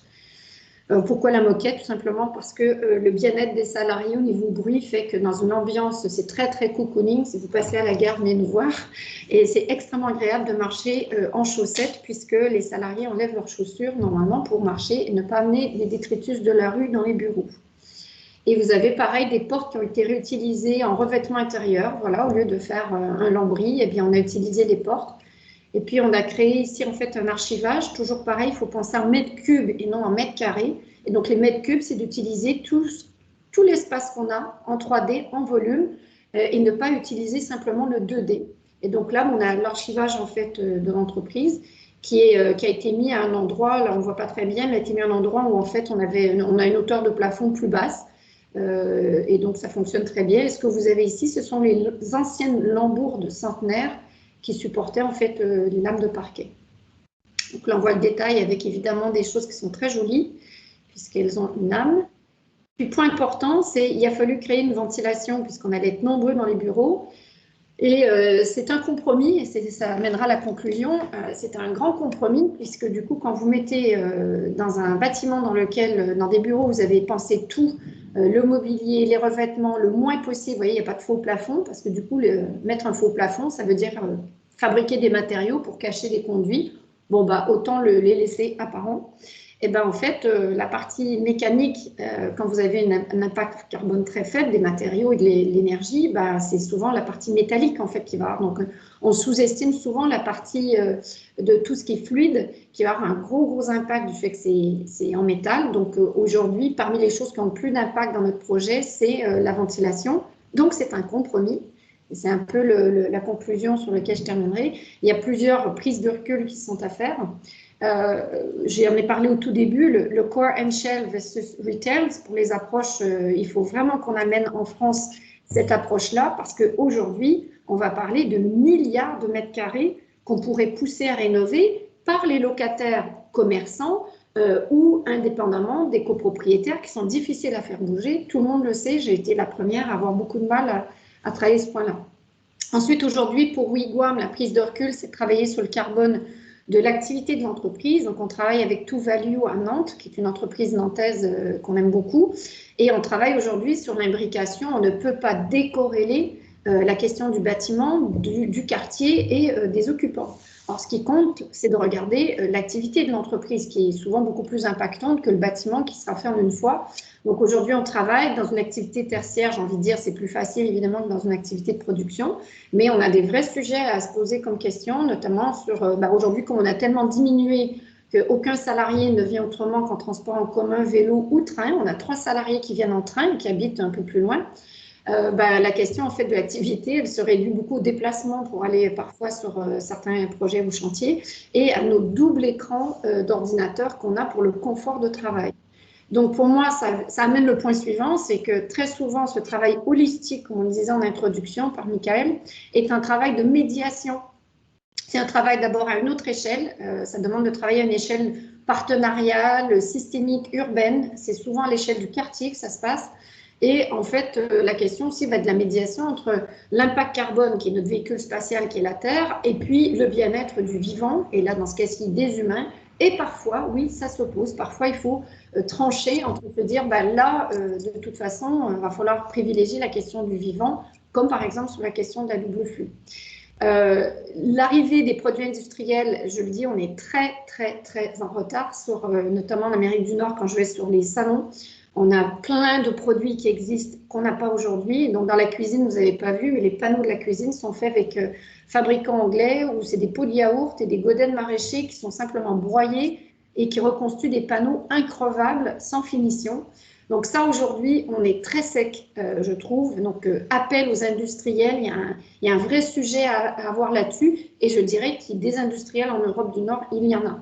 [SPEAKER 8] Pourquoi la moquette? Tout simplement parce que le bien-être des salariés au niveau bruit fait que dans une ambiance, c'est très très cocooning. Si vous passez à la gare, venez nous voir. Et c'est extrêmement agréable de marcher en chaussettes puisque les salariés enlèvent leurs chaussures normalement pour marcher et ne pas amener les détritus de la rue dans les bureaux. Et vous avez pareil des portes qui ont été réutilisées en revêtement intérieur. Voilà, au lieu de faire un lambris, eh bien, on a utilisé les portes. Et puis on a créé ici en fait un archivage. Toujours pareil, il faut penser en mètres cubes et non en mètres carrés. Et donc les mètres cubes, c'est d'utiliser tout l'espace qu'on a en 3D, en volume, et ne pas utiliser simplement le 2D. Et donc là, on a l'archivage en fait de l'entreprise qui a été mis à un endroit, là on ne voit pas très bien, mais a été mis à un endroit où en fait on a une hauteur de plafond plus basse. Et donc ça fonctionne très bien. Et ce que vous avez ici, ce sont les anciennes lambourdes centenaires qui supportaient en fait les lames de parquet. Donc là on voit le détail avec évidemment des choses qui sont très jolies puisqu'elles ont une âme. Puis point important, c'est qu'il a fallu créer une ventilation puisqu'on allait être nombreux dans les bureaux. Et c'est un compromis, et ça amènera à la conclusion. C'est un grand compromis, puisque du coup, quand vous mettez dans un bâtiment dans des bureaux, vous avez pensé tout, le mobilier, les revêtements, le moins possible. Vous voyez, il n'y a pas de faux plafond, parce que du coup, mettre un faux plafond, ça veut dire fabriquer des matériaux pour cacher les conduits. Bon, bah, autant les laisser apparents. Et ben en fait, la partie mécanique, quand vous avez un impact carbone très faible des matériaux et de l'énergie, bah, c'est souvent la partie métallique en fait qui va avoir. Donc, on sous-estime souvent la partie de tout ce qui est fluide, qui va avoir un gros impact du fait que c'est en métal. Donc, aujourd'hui, parmi les choses qui ont le plus d'impact dans notre projet, c'est la ventilation. Donc, c'est un compromis. C'est un peu la conclusion sur laquelle je terminerai. Il y a plusieurs prises de recul qui sont à faire. J'en ai parlé au tout début, le core and shell versus retail, pour les approches, il faut vraiment qu'on amène en France cette approche-là, parce qu'aujourd'hui, on va parler de milliards de mètres carrés qu'on pourrait pousser à rénover par les locataires commerçants ou indépendamment des copropriétaires qui sont difficiles à faire bouger. Tout le monde le sait, j'ai été la première à avoir beaucoup de mal à travailler ce point-là. Ensuite, aujourd'hui, pour Wigwam, la prise de recul, c'est de travailler sur le carbone de l'activité de l'entreprise. Donc, on travaille avec Two Value à Nantes, qui est une entreprise nantaise qu'on aime beaucoup. Et on travaille aujourd'hui sur l'imbrication. On ne peut pas décorréler la question du bâtiment, du quartier et des occupants. Alors, ce qui compte, c'est de regarder l'activité de l'entreprise, qui est souvent beaucoup plus impactante que le bâtiment qui sera fait en une fois. Donc, aujourd'hui, on travaille dans une activité tertiaire. J'ai envie de dire, c'est plus facile, évidemment, que dans une activité de production. Mais on a des vrais sujets à se poser comme question, notamment sur, aujourd'hui, comme on a tellement diminué qu'aucun salarié ne vient autrement qu'en transport en commun, vélo ou train. On a 3 salariés qui viennent en train et qui habitent un peu plus loin. La question en fait de l'activité, elle se réduit beaucoup au déplacement pour aller parfois sur certains projets ou chantiers et à nos doubles écrans d'ordinateur qu'on a pour le confort de travail. Donc pour moi, ça amène le point suivant, c'est que très souvent ce travail holistique, comme on le disait en introduction par Michael, est un travail de médiation. C'est un travail d'abord à une autre échelle, ça demande de travailler à une échelle partenariale, systémique, urbaine, c'est souvent à l'échelle du quartier que ça se passe. Et en fait, la question aussi va être de la médiation entre l'impact carbone, qui est notre véhicule spatial, qui est la Terre, et puis le bien-être du vivant, et là, dans ce cas-ci, des humains. Et parfois, oui, ça s'oppose. Parfois, il faut trancher entre se dire, là, de toute façon, il va falloir privilégier la question du vivant, comme par exemple sur la question de la double flux. L'arrivée des produits industriels, je le dis, on est très en retard, notamment en Amérique du Nord, quand je vais sur les salons. On a plein de produits qui existent qu'on n'a pas aujourd'hui. Donc, dans la cuisine, vous n'avez pas vu, mais les panneaux de la cuisine sont faits avec fabricants anglais où c'est des pots de yaourt et des godets maraîchers qui sont simplement broyés et qui reconstituent des panneaux increvables sans finition. Donc ça, aujourd'hui, on est très sec, je trouve. Donc, appel aux industriels, il y a un vrai sujet à avoir là-dessus. Et je dirais qu'il y a des industriels en Europe du Nord, il y en a.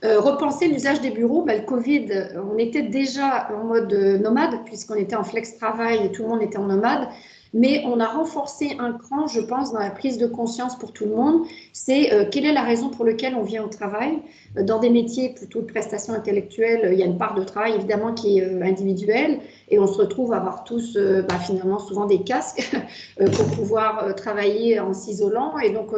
[SPEAKER 8] Repenser l'usage des bureaux, le Covid, on était déjà en mode nomade puisqu'on était en flex-travail et tout le monde était en nomade, mais on a renforcé un cran, je pense, dans la prise de conscience pour tout le monde. C'est quelle est la raison pour laquelle on vient au travail. Dans des métiers plutôt de prestations intellectuelles, il y a une part de travail évidemment qui est individuelle et on se retrouve à avoir tous finalement souvent des casques pour pouvoir travailler en s'isolant et donc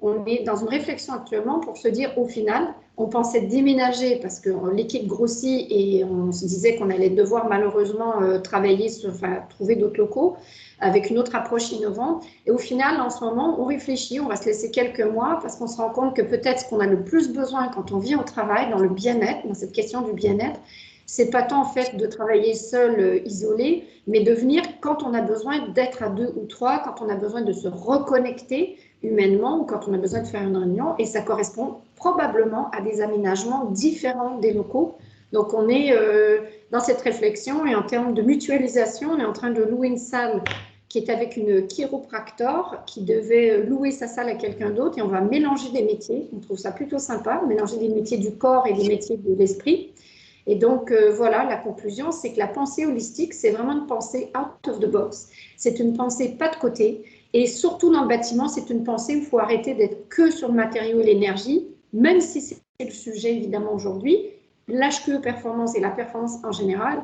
[SPEAKER 8] on est dans une réflexion actuellement pour se dire au final, on pensait déménager parce que l'équipe grossit et on se disait qu'on allait devoir malheureusement trouver d'autres locaux avec une autre approche innovante. Et au final, en ce moment, on réfléchit, on va se laisser quelques mois parce qu'on se rend compte que peut-être ce qu'on a le plus besoin quand on vient au travail, dans le bien-être, dans cette question du bien-être, c'est pas tant en fait de travailler seul, isolé, mais de venir quand on a besoin d'être à 2 ou 3, quand on a besoin de se reconnecter humainement ou quand on a besoin de faire une réunion. Et ça correspond probablement à des aménagements différents des locaux. Donc on est dans cette réflexion et en termes de mutualisation, on est en train de louer une salle qui est avec une chiropractor qui devait louer sa salle à quelqu'un d'autre et on va mélanger des métiers. On trouve ça plutôt sympa, mélanger des métiers du corps et des métiers de l'esprit. Et donc, voilà, la conclusion, c'est que la pensée holistique, c'est vraiment une pensée out of the box. C'est une pensée pas de côté. Et surtout dans le bâtiment, c'est une pensée où il faut arrêter d'être que sur le matériau et l'énergie, même si c'est le sujet évidemment aujourd'hui. L'HQE performance et la performance en général,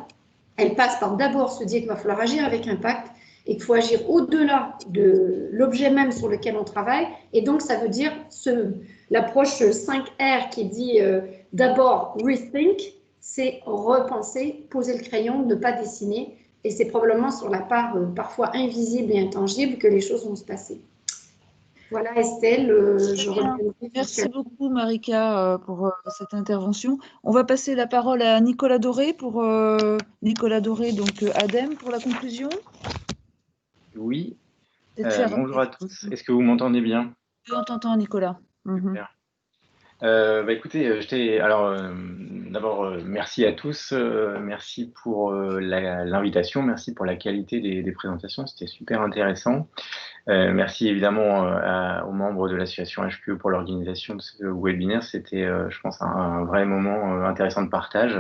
[SPEAKER 8] elle passe par d'abord se dire qu'il va falloir agir avec impact et qu'il faut agir au-delà de l'objet même sur lequel on travaille. Et donc, ça veut dire l'approche 5R qui dit d'abord rethink, c'est repenser, poser le crayon, ne pas dessiner. Et c'est probablement sur la part parfois invisible et intangible que les choses vont se passer. Voilà Estelle, je reviendrai.
[SPEAKER 4] Merci beaucoup Marika pour cette intervention. On va passer la parole à Nicolas Doré donc ADEME pour la conclusion.
[SPEAKER 9] Oui, bonjour à tous. Est-ce que vous m'entendez bien?
[SPEAKER 4] On t'entend Nicolas.
[SPEAKER 9] Super. Écoutez, d'abord, merci à tous, merci pour l'invitation, merci pour la qualité des présentations, c'était super intéressant. Merci évidemment aux membres de l'association HQE pour l'organisation de ce webinaire, c'était, je pense, un vrai moment intéressant de partage.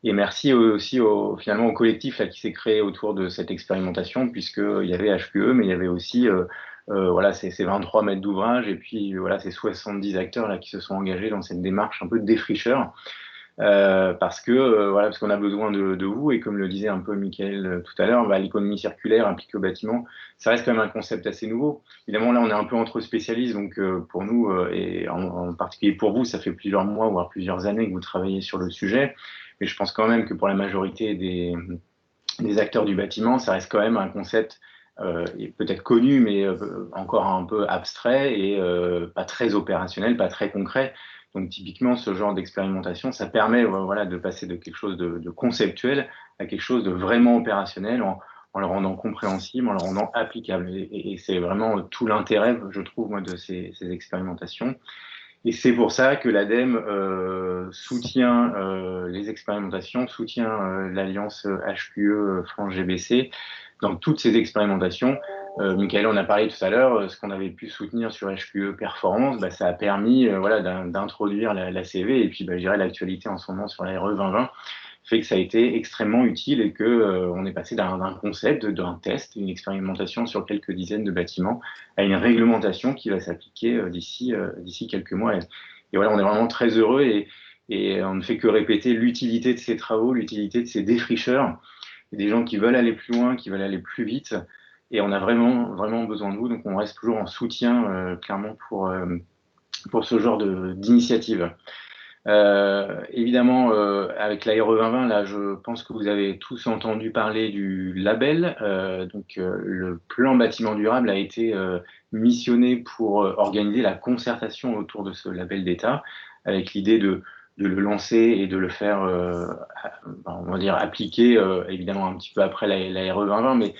[SPEAKER 9] Et merci aussi finalement au collectif là, qui s'est créé autour de cette expérimentation, puisqu'il y avait HQE, mais il y avait aussi voilà, ces 23 mètres d'ouvrage et puis voilà, ces 70 acteurs là, qui se sont engagés dans cette démarche un peu de défricheur. Parce qu'on a besoin de vous, et comme le disait un peu Mickaël tout à l'heure, l'économie circulaire appliquée au bâtiment, ça reste quand même un concept assez nouveau. Évidemment, là, on est un peu entre spécialistes, donc pour nous, et en particulier pour vous, ça fait plusieurs mois, voire plusieurs années que vous travaillez sur le sujet, mais je pense quand même que pour la majorité des acteurs du bâtiment, ça reste quand même un concept peut-être connu, mais encore un peu abstrait et pas très opérationnel, pas très concret. Donc typiquement, ce genre d'expérimentation, ça permet voilà, de passer de quelque chose de conceptuel à quelque chose de vraiment opérationnel en le rendant compréhensible, en le rendant applicable. Et c'est vraiment tout l'intérêt, je trouve, moi, de ces expérimentations. Et c'est pour ça que l'ADEME soutient les expérimentations, soutient l'Alliance HQE France GBC dans toutes ces expérimentations. Mickaël en a parlé tout à l'heure, ce qu'on avait pu soutenir sur HQE Performance, ça a permis voilà, d'introduire la CV, et puis je dirais l'actualité en ce moment sur la RE 2020 fait que ça a été extrêmement utile et que on est passé d'un concept, d'un test, une expérimentation sur quelques dizaines de bâtiments à une réglementation qui va s'appliquer d'ici quelques mois. Et voilà, on est vraiment très heureux et on ne fait que répéter l'utilité de ces travaux, l'utilité de ces défricheurs, des gens qui veulent aller plus loin, qui veulent aller plus vite. Et on a vraiment, vraiment besoin de vous. Donc, on reste toujours en soutien, clairement, pour ce genre d'initiative. Évidemment, avec la RE 2020, là, je pense que vous avez tous entendu parler du label. Le plan bâtiment durable a été missionné pour organiser la concertation autour de ce label d'État, avec l'idée de le lancer et de le faire, on va dire, appliquer, évidemment, un petit peu après la RE 2020. Mais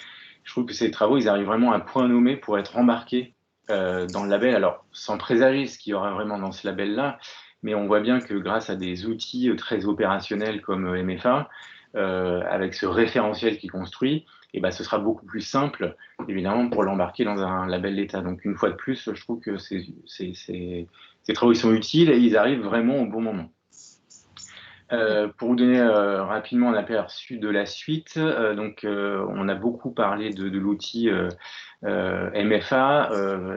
[SPEAKER 9] je trouve que ces travaux, ils arrivent vraiment à point nommé pour être embarqués dans le label. Alors, sans présager ce qu'il y aura vraiment dans ce label-là, mais on voit bien que grâce à des outils très opérationnels comme MFA, avec ce référentiel qui construit, ce sera beaucoup plus simple, évidemment, pour l'embarquer dans un label d'État. Donc, une fois de plus, je trouve que ces travaux ils sont utiles et ils arrivent vraiment au bon moment. Pour vous donner rapidement un aperçu de la suite, on a beaucoup parlé de l'outil MFA,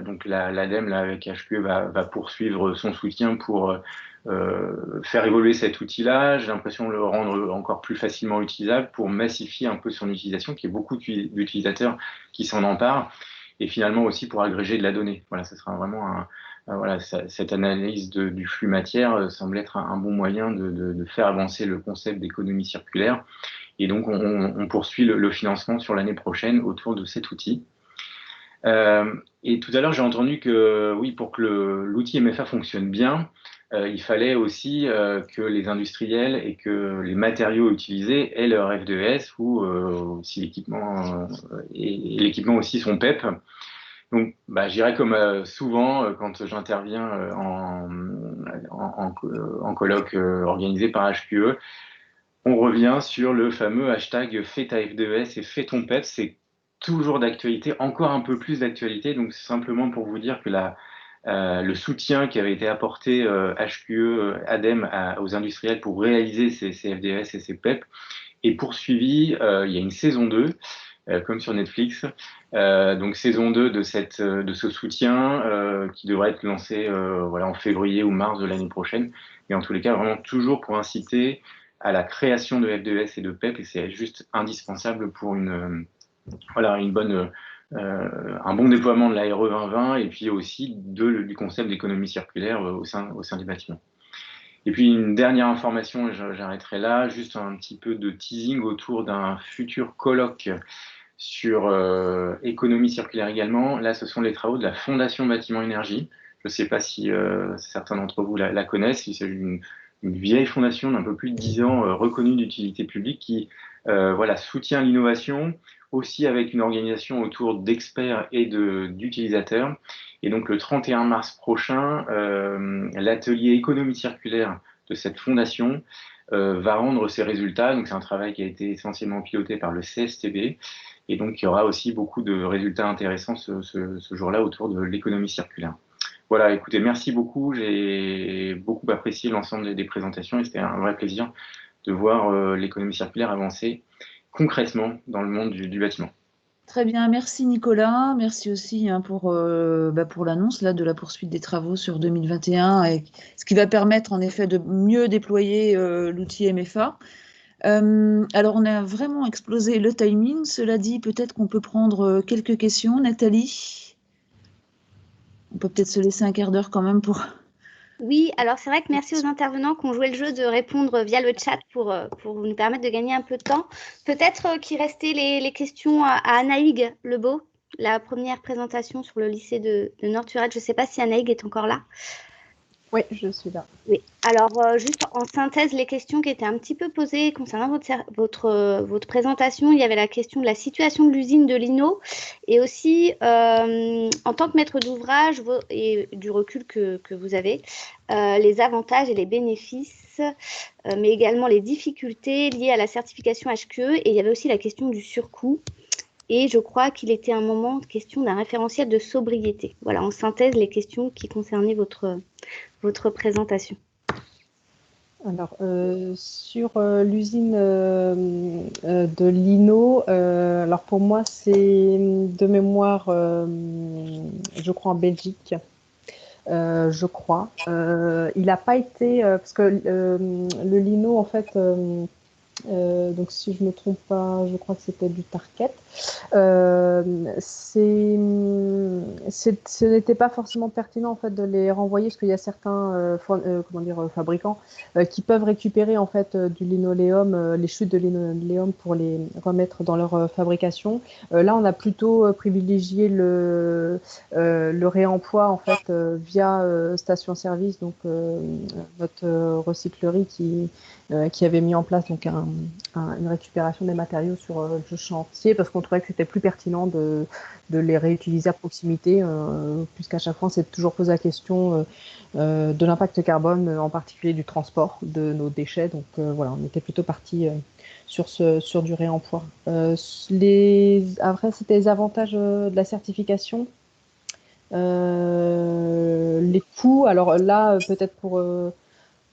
[SPEAKER 9] donc l'ADEME avec HQE va poursuivre son soutien pour faire évoluer cet outil-là. J'ai l'impression de le rendre encore plus facilement utilisable pour massifier un peu son utilisation, qu'il y ait beaucoup d'utilisateurs qui s'en emparent, et finalement aussi pour agréger de la donnée. Voilà, ce sera vraiment cette analyse du flux matière semble être un bon moyen de faire avancer le concept d'économie circulaire. Et donc, on poursuit le financement sur l'année prochaine autour de cet outil. Et tout à l'heure, j'ai entendu que, oui, pour que l'outil MFA fonctionne bien, il fallait aussi que les industriels et que les matériaux utilisés aient leur FDES ou si l'équipement et l'équipement aussi son PEP. Donc, je dirais comme souvent quand j'interviens en colloque organisé par HQE, on revient sur le fameux hashtag fais ta FDES et fais ton PEP. C'est toujours d'actualité, encore un peu plus d'actualité. Donc, c'est simplement pour vous dire que le soutien qui avait été apporté HQE, ADEME aux industriels pour réaliser ces FDES et ces PEP est poursuivi. Il y a une saison 2. Comme sur Netflix. Donc saison 2 de ce soutien qui devrait être lancé en février ou mars de l'année prochaine. Et en tous les cas, vraiment toujours pour inciter à la création de FDES et de PEP, et c'est juste indispensable pour une voilà, un bon déploiement de la RE 2020 et puis aussi du concept d'économie circulaire au sein du bâtiment. Et puis une dernière information, et j'arrêterai là, juste un petit peu de teasing autour d'un futur colloque sur économie circulaire également. Là, ce sont les travaux de la Fondation Bâtiment Énergie. Je ne sais pas si certains d'entre vous la connaissent. Il s'agit d'une vieille fondation d'un peu plus de 10 ans, reconnue d'utilité publique, qui soutient l'innovation, aussi avec une organisation autour d'experts et d'utilisateurs. Et donc le 31 mars prochain, l'atelier économie circulaire de cette fondation va rendre ses résultats. Donc c'est un travail qui a été essentiellement piloté par le CSTB. Et donc il y aura aussi beaucoup de résultats intéressants ce jour-là autour de l'économie circulaire. Voilà, écoutez, merci beaucoup. J'ai beaucoup apprécié l'ensemble des présentations et c'était un vrai plaisir de voir l'économie circulaire avancer concrètement dans le monde du bâtiment.
[SPEAKER 4] Très bien, merci Nicolas. Merci aussi pour l'annonce là, de la poursuite des travaux sur 2021, et ce qui va permettre en effet de mieux déployer l'outil MFA. Alors, on a vraiment explosé le timing. Cela dit, peut-être qu'on peut prendre quelques questions. Nathalie, on peut peut-être se laisser un quart d'heure quand même pour...
[SPEAKER 10] Oui, alors c'est vrai que merci aux intervenants qui ont joué le jeu de répondre via le chat pour nous permettre de gagner un peu de temps. Peut-être qu'il restait les questions à Anaïg Lebeau, la première présentation sur le lycée de Nord-Turette. Je ne sais pas si Anaïg est encore là.
[SPEAKER 2] Oui, je suis là.
[SPEAKER 10] Oui. Alors, juste en synthèse, les questions qui étaient un petit peu posées concernant votre présentation, il y avait la question de la situation de l'usine de Lino et aussi, en tant que maître d'ouvrage et du recul que vous avez, les avantages et les bénéfices, mais également les difficultés liées à la certification HQE. Et il y avait aussi la question du surcoût. Et je crois qu'il était un moment question d'un référentiel de sobriété. Voilà, en synthèse, les questions qui concernaient votre présentation.
[SPEAKER 2] Alors, sur l'usine de Lino, alors pour moi, c'est de mémoire, je crois, en Belgique. Je crois. Il n'a pas été... parce que le Lino, en fait... donc si je ne me trompe pas, je crois que c'était du Target. Ce n'était pas forcément pertinent en fait de les renvoyer parce qu'il y a certains fabricants qui peuvent récupérer en fait du linoléum, les chutes de linoléum pour les remettre dans leur fabrication. Là, on a plutôt privilégié le réemploi en fait via station-service, donc notre recyclerie qui avait mis en place donc une récupération des matériaux sur le chantier parce qu'on trouvait que c'était plus pertinent de les réutiliser à proximité, puisqu'à chaque fois on s'est toujours posé la question de l'impact carbone, en particulier du transport de nos déchets. Donc voilà, on était plutôt parti sur du réemploi. Après, c'était les avantages de la certification. Les coûts, alors là, peut-être pour...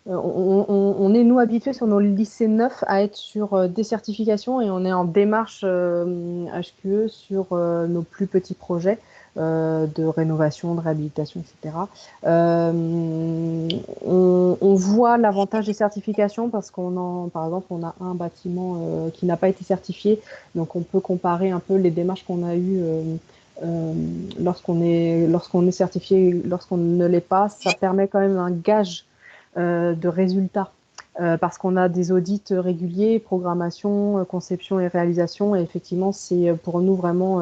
[SPEAKER 2] on est, nous, habitués sur nos lycées neufs à être sur des certifications et on est en démarche HQE sur nos plus petits projets de rénovation, de réhabilitation, etc. On voit l'avantage des certifications parce par exemple, on a un bâtiment qui n'a pas été certifié, donc on peut comparer un peu les démarches qu'on a eues lorsqu'on est certifié, lorsqu'on ne l'est pas. Ça permet quand même un gage de résultats parce qu'on a des audits réguliers, programmation, conception et réalisation, et effectivement c'est pour nous vraiment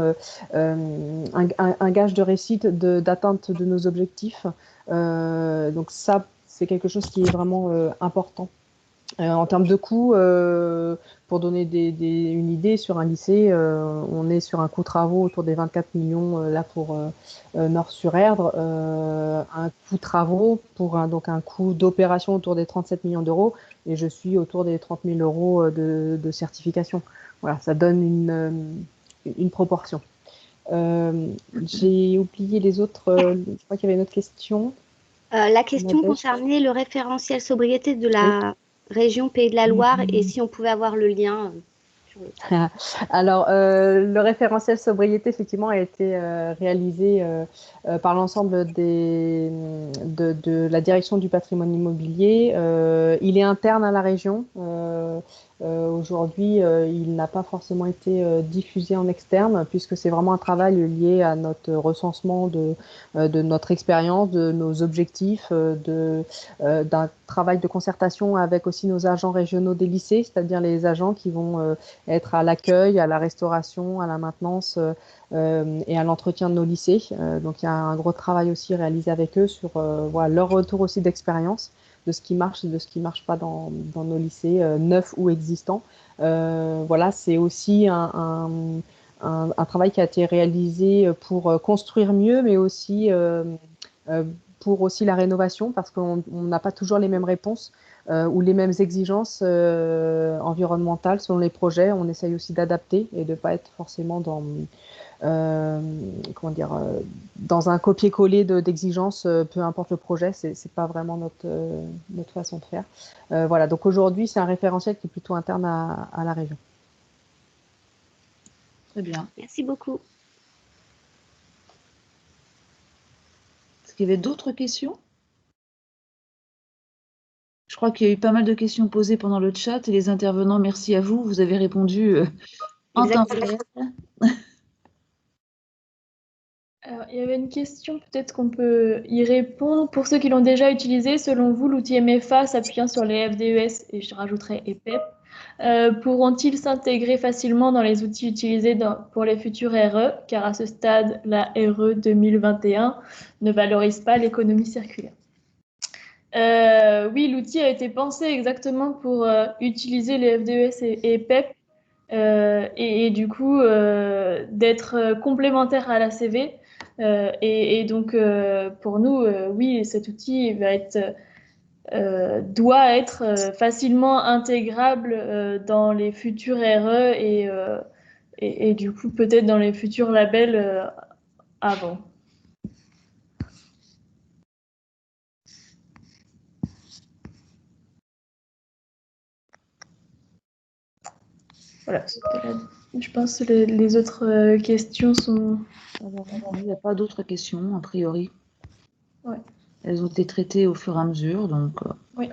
[SPEAKER 2] un gage de réussite d'atteinte de nos objectifs, donc ça c'est quelque chose qui est vraiment important. En termes de coûts, pour donner une idée, sur un lycée, on est sur un coût travaux autour des 24 millions là pour Nord-sur-Erdre, un coût travaux pour donc un coût d'opération autour des 37 millions d'euros, et je suis autour des 30 000 euros de certification. Voilà, ça donne une proportion. J'ai oublié les autres, je crois qu'il y avait une autre question.
[SPEAKER 10] La question concernait le référentiel sobriété de la région Pays de la Loire et si on pouvait avoir le lien.
[SPEAKER 2] Alors, le référentiel sobriété, effectivement, a été réalisé par l'ensemble de la direction du patrimoine immobilier. Il est interne à la région. Aujourd'hui, il n'a pas forcément été diffusé en externe, puisque c'est vraiment un travail lié à notre recensement de notre expérience, de nos objectifs, d'un travail de concertation avec aussi nos agents régionaux des lycées, c'est-à-dire les agents qui vont être à l'accueil, à la restauration, à la maintenance et à l'entretien de nos lycées. Donc il y a un gros travail aussi réalisé avec eux sur voilà, leur retour aussi d'expérience de ce qui marche et de ce qui ne marche pas dans nos lycées neufs ou existants. Voilà, c'est aussi un travail qui a été réalisé pour construire mieux, mais aussi pour aussi la rénovation, parce qu'on n'a pas toujours les mêmes réponses ou les mêmes exigences environnementales selon les projets. On essaye aussi d'adapter et de ne pas être forcément dans comment dire, dans un copier-coller d'exigences, peu importe le projet, c'est pas vraiment notre façon de faire. Voilà, donc aujourd'hui, c'est un référentiel qui est plutôt interne à la région.
[SPEAKER 4] Très bien.
[SPEAKER 10] Merci beaucoup.
[SPEAKER 4] Est-ce qu'il y avait d'autres questions? Je crois qu'il y a eu pas mal de questions posées pendant le chat et les intervenants, merci à vous. Vous avez répondu en temps réel.
[SPEAKER 3] Alors, il y avait une question, peut-être qu'on peut y répondre. Pour ceux qui l'ont déjà utilisé, selon vous, l'outil MFA s'appuyant sur les FDES, et je rajouterai EPEP, pourront-ils s'intégrer facilement dans les outils utilisés pour les futurs RE, car à ce stade, la RE 2021 ne valorise pas l'économie circulaire. Oui, l'outil a été pensé exactement pour utiliser les FDES et EPEP, et du coup d'être complémentaire à la CV. Et donc, pour nous, oui, cet outil doit être facilement intégrable dans les futurs RE et du coup, peut-être dans les futurs labels avant. Voilà, je pense que les autres questions sont...
[SPEAKER 4] Il n'y a pas d'autres questions, a priori.
[SPEAKER 3] Ouais.
[SPEAKER 4] Elles ont été traitées au fur et à mesure, donc...
[SPEAKER 3] Oui.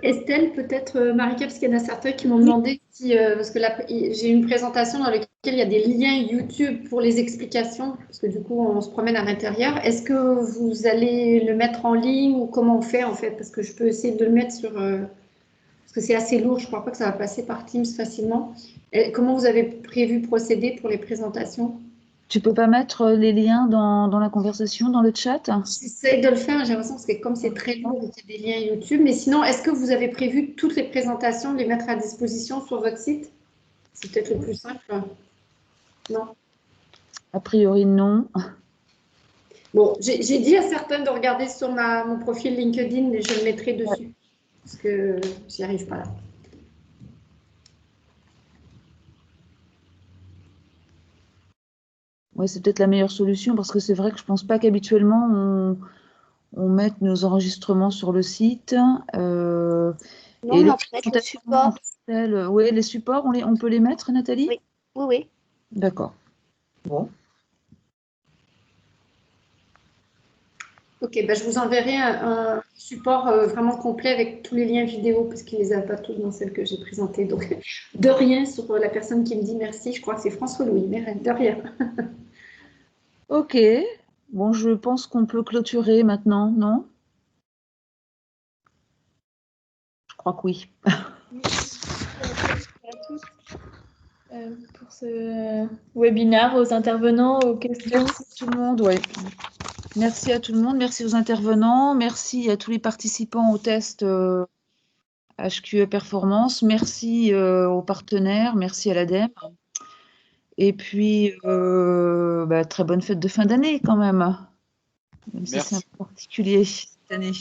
[SPEAKER 8] Estelle, peut-être Marika, parce qu'il y en a certains qui m'ont demandé si, parce que j'ai une présentation dans laquelle il y a des liens YouTube pour les explications, parce que du coup on se promène à l'intérieur. Est-ce que vous allez le mettre en ligne ou comment on fait en fait? Parce que je peux essayer de le mettre sur, parce que c'est assez lourd, je ne crois pas que ça va passer par Teams facilement. Comment vous avez prévu procéder pour les présentations?
[SPEAKER 4] Tu peux pas mettre les liens dans la conversation, dans le chat?
[SPEAKER 8] J'essaie de le faire, j'ai l'impression que comme c'est très lourd, il y a des liens YouTube. Mais sinon, est-ce que vous avez prévu toutes les présentations, les mettre à disposition sur votre site? C'est peut-être le plus simple. Non?
[SPEAKER 4] A priori, non.
[SPEAKER 8] Bon, j'ai dit à certains de regarder sur mon profil LinkedIn, mais je le mettrai dessus. Parce que j'y arrive pas là.
[SPEAKER 4] Ouais, c'est peut-être la meilleure solution parce que c'est vrai que je pense pas qu'habituellement on mette nos enregistrements sur le site.
[SPEAKER 10] Non,
[SPEAKER 4] et
[SPEAKER 10] mais on peut mettre le support.
[SPEAKER 4] Oui, les supports, on peut les mettre, Nathalie?
[SPEAKER 10] Oui, oui, oui.
[SPEAKER 4] D'accord. Bon.
[SPEAKER 8] Ok, bah, je vous enverrai un support vraiment complet avec tous les liens vidéo parce qu'il ne les a pas tous dans celle que j'ai présentée. Donc, de rien sur la personne qui me dit merci. Je crois que c'est François-Louis, mais de rien.
[SPEAKER 4] Ok. Bon, je pense qu'on peut clôturer maintenant, non? Je crois que oui.
[SPEAKER 3] Merci à tous pour ce webinaire, aux intervenants, aux questions.
[SPEAKER 4] Merci à tout le monde, ouais. Merci à tout le monde, merci aux intervenants, merci à tous les participants au test HQE Performance, merci aux partenaires, merci à l'ADEME. Et puis, très bonne fête de fin d'année quand même. Même si c'est un peu particulier cette année.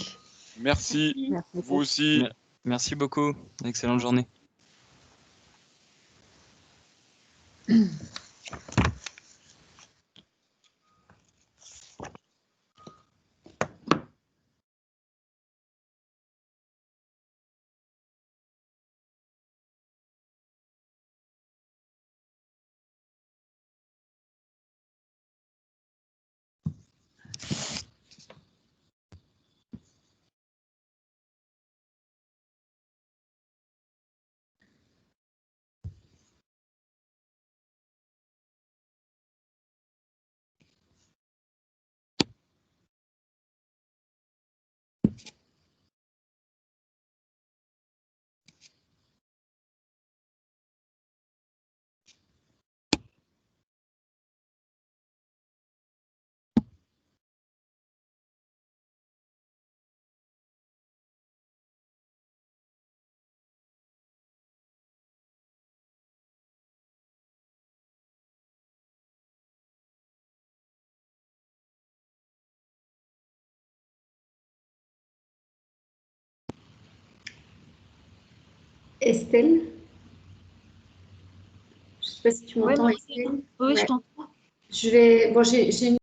[SPEAKER 11] Merci. Vous aussi.
[SPEAKER 12] Merci beaucoup. Excellente journée.
[SPEAKER 8] Estelle? Je ne sais pas si tu m'entends,
[SPEAKER 4] Ouais,
[SPEAKER 8] Estelle.
[SPEAKER 4] oui,
[SPEAKER 8] Ouais.
[SPEAKER 4] je t'entends.
[SPEAKER 8] Bon, j'ai une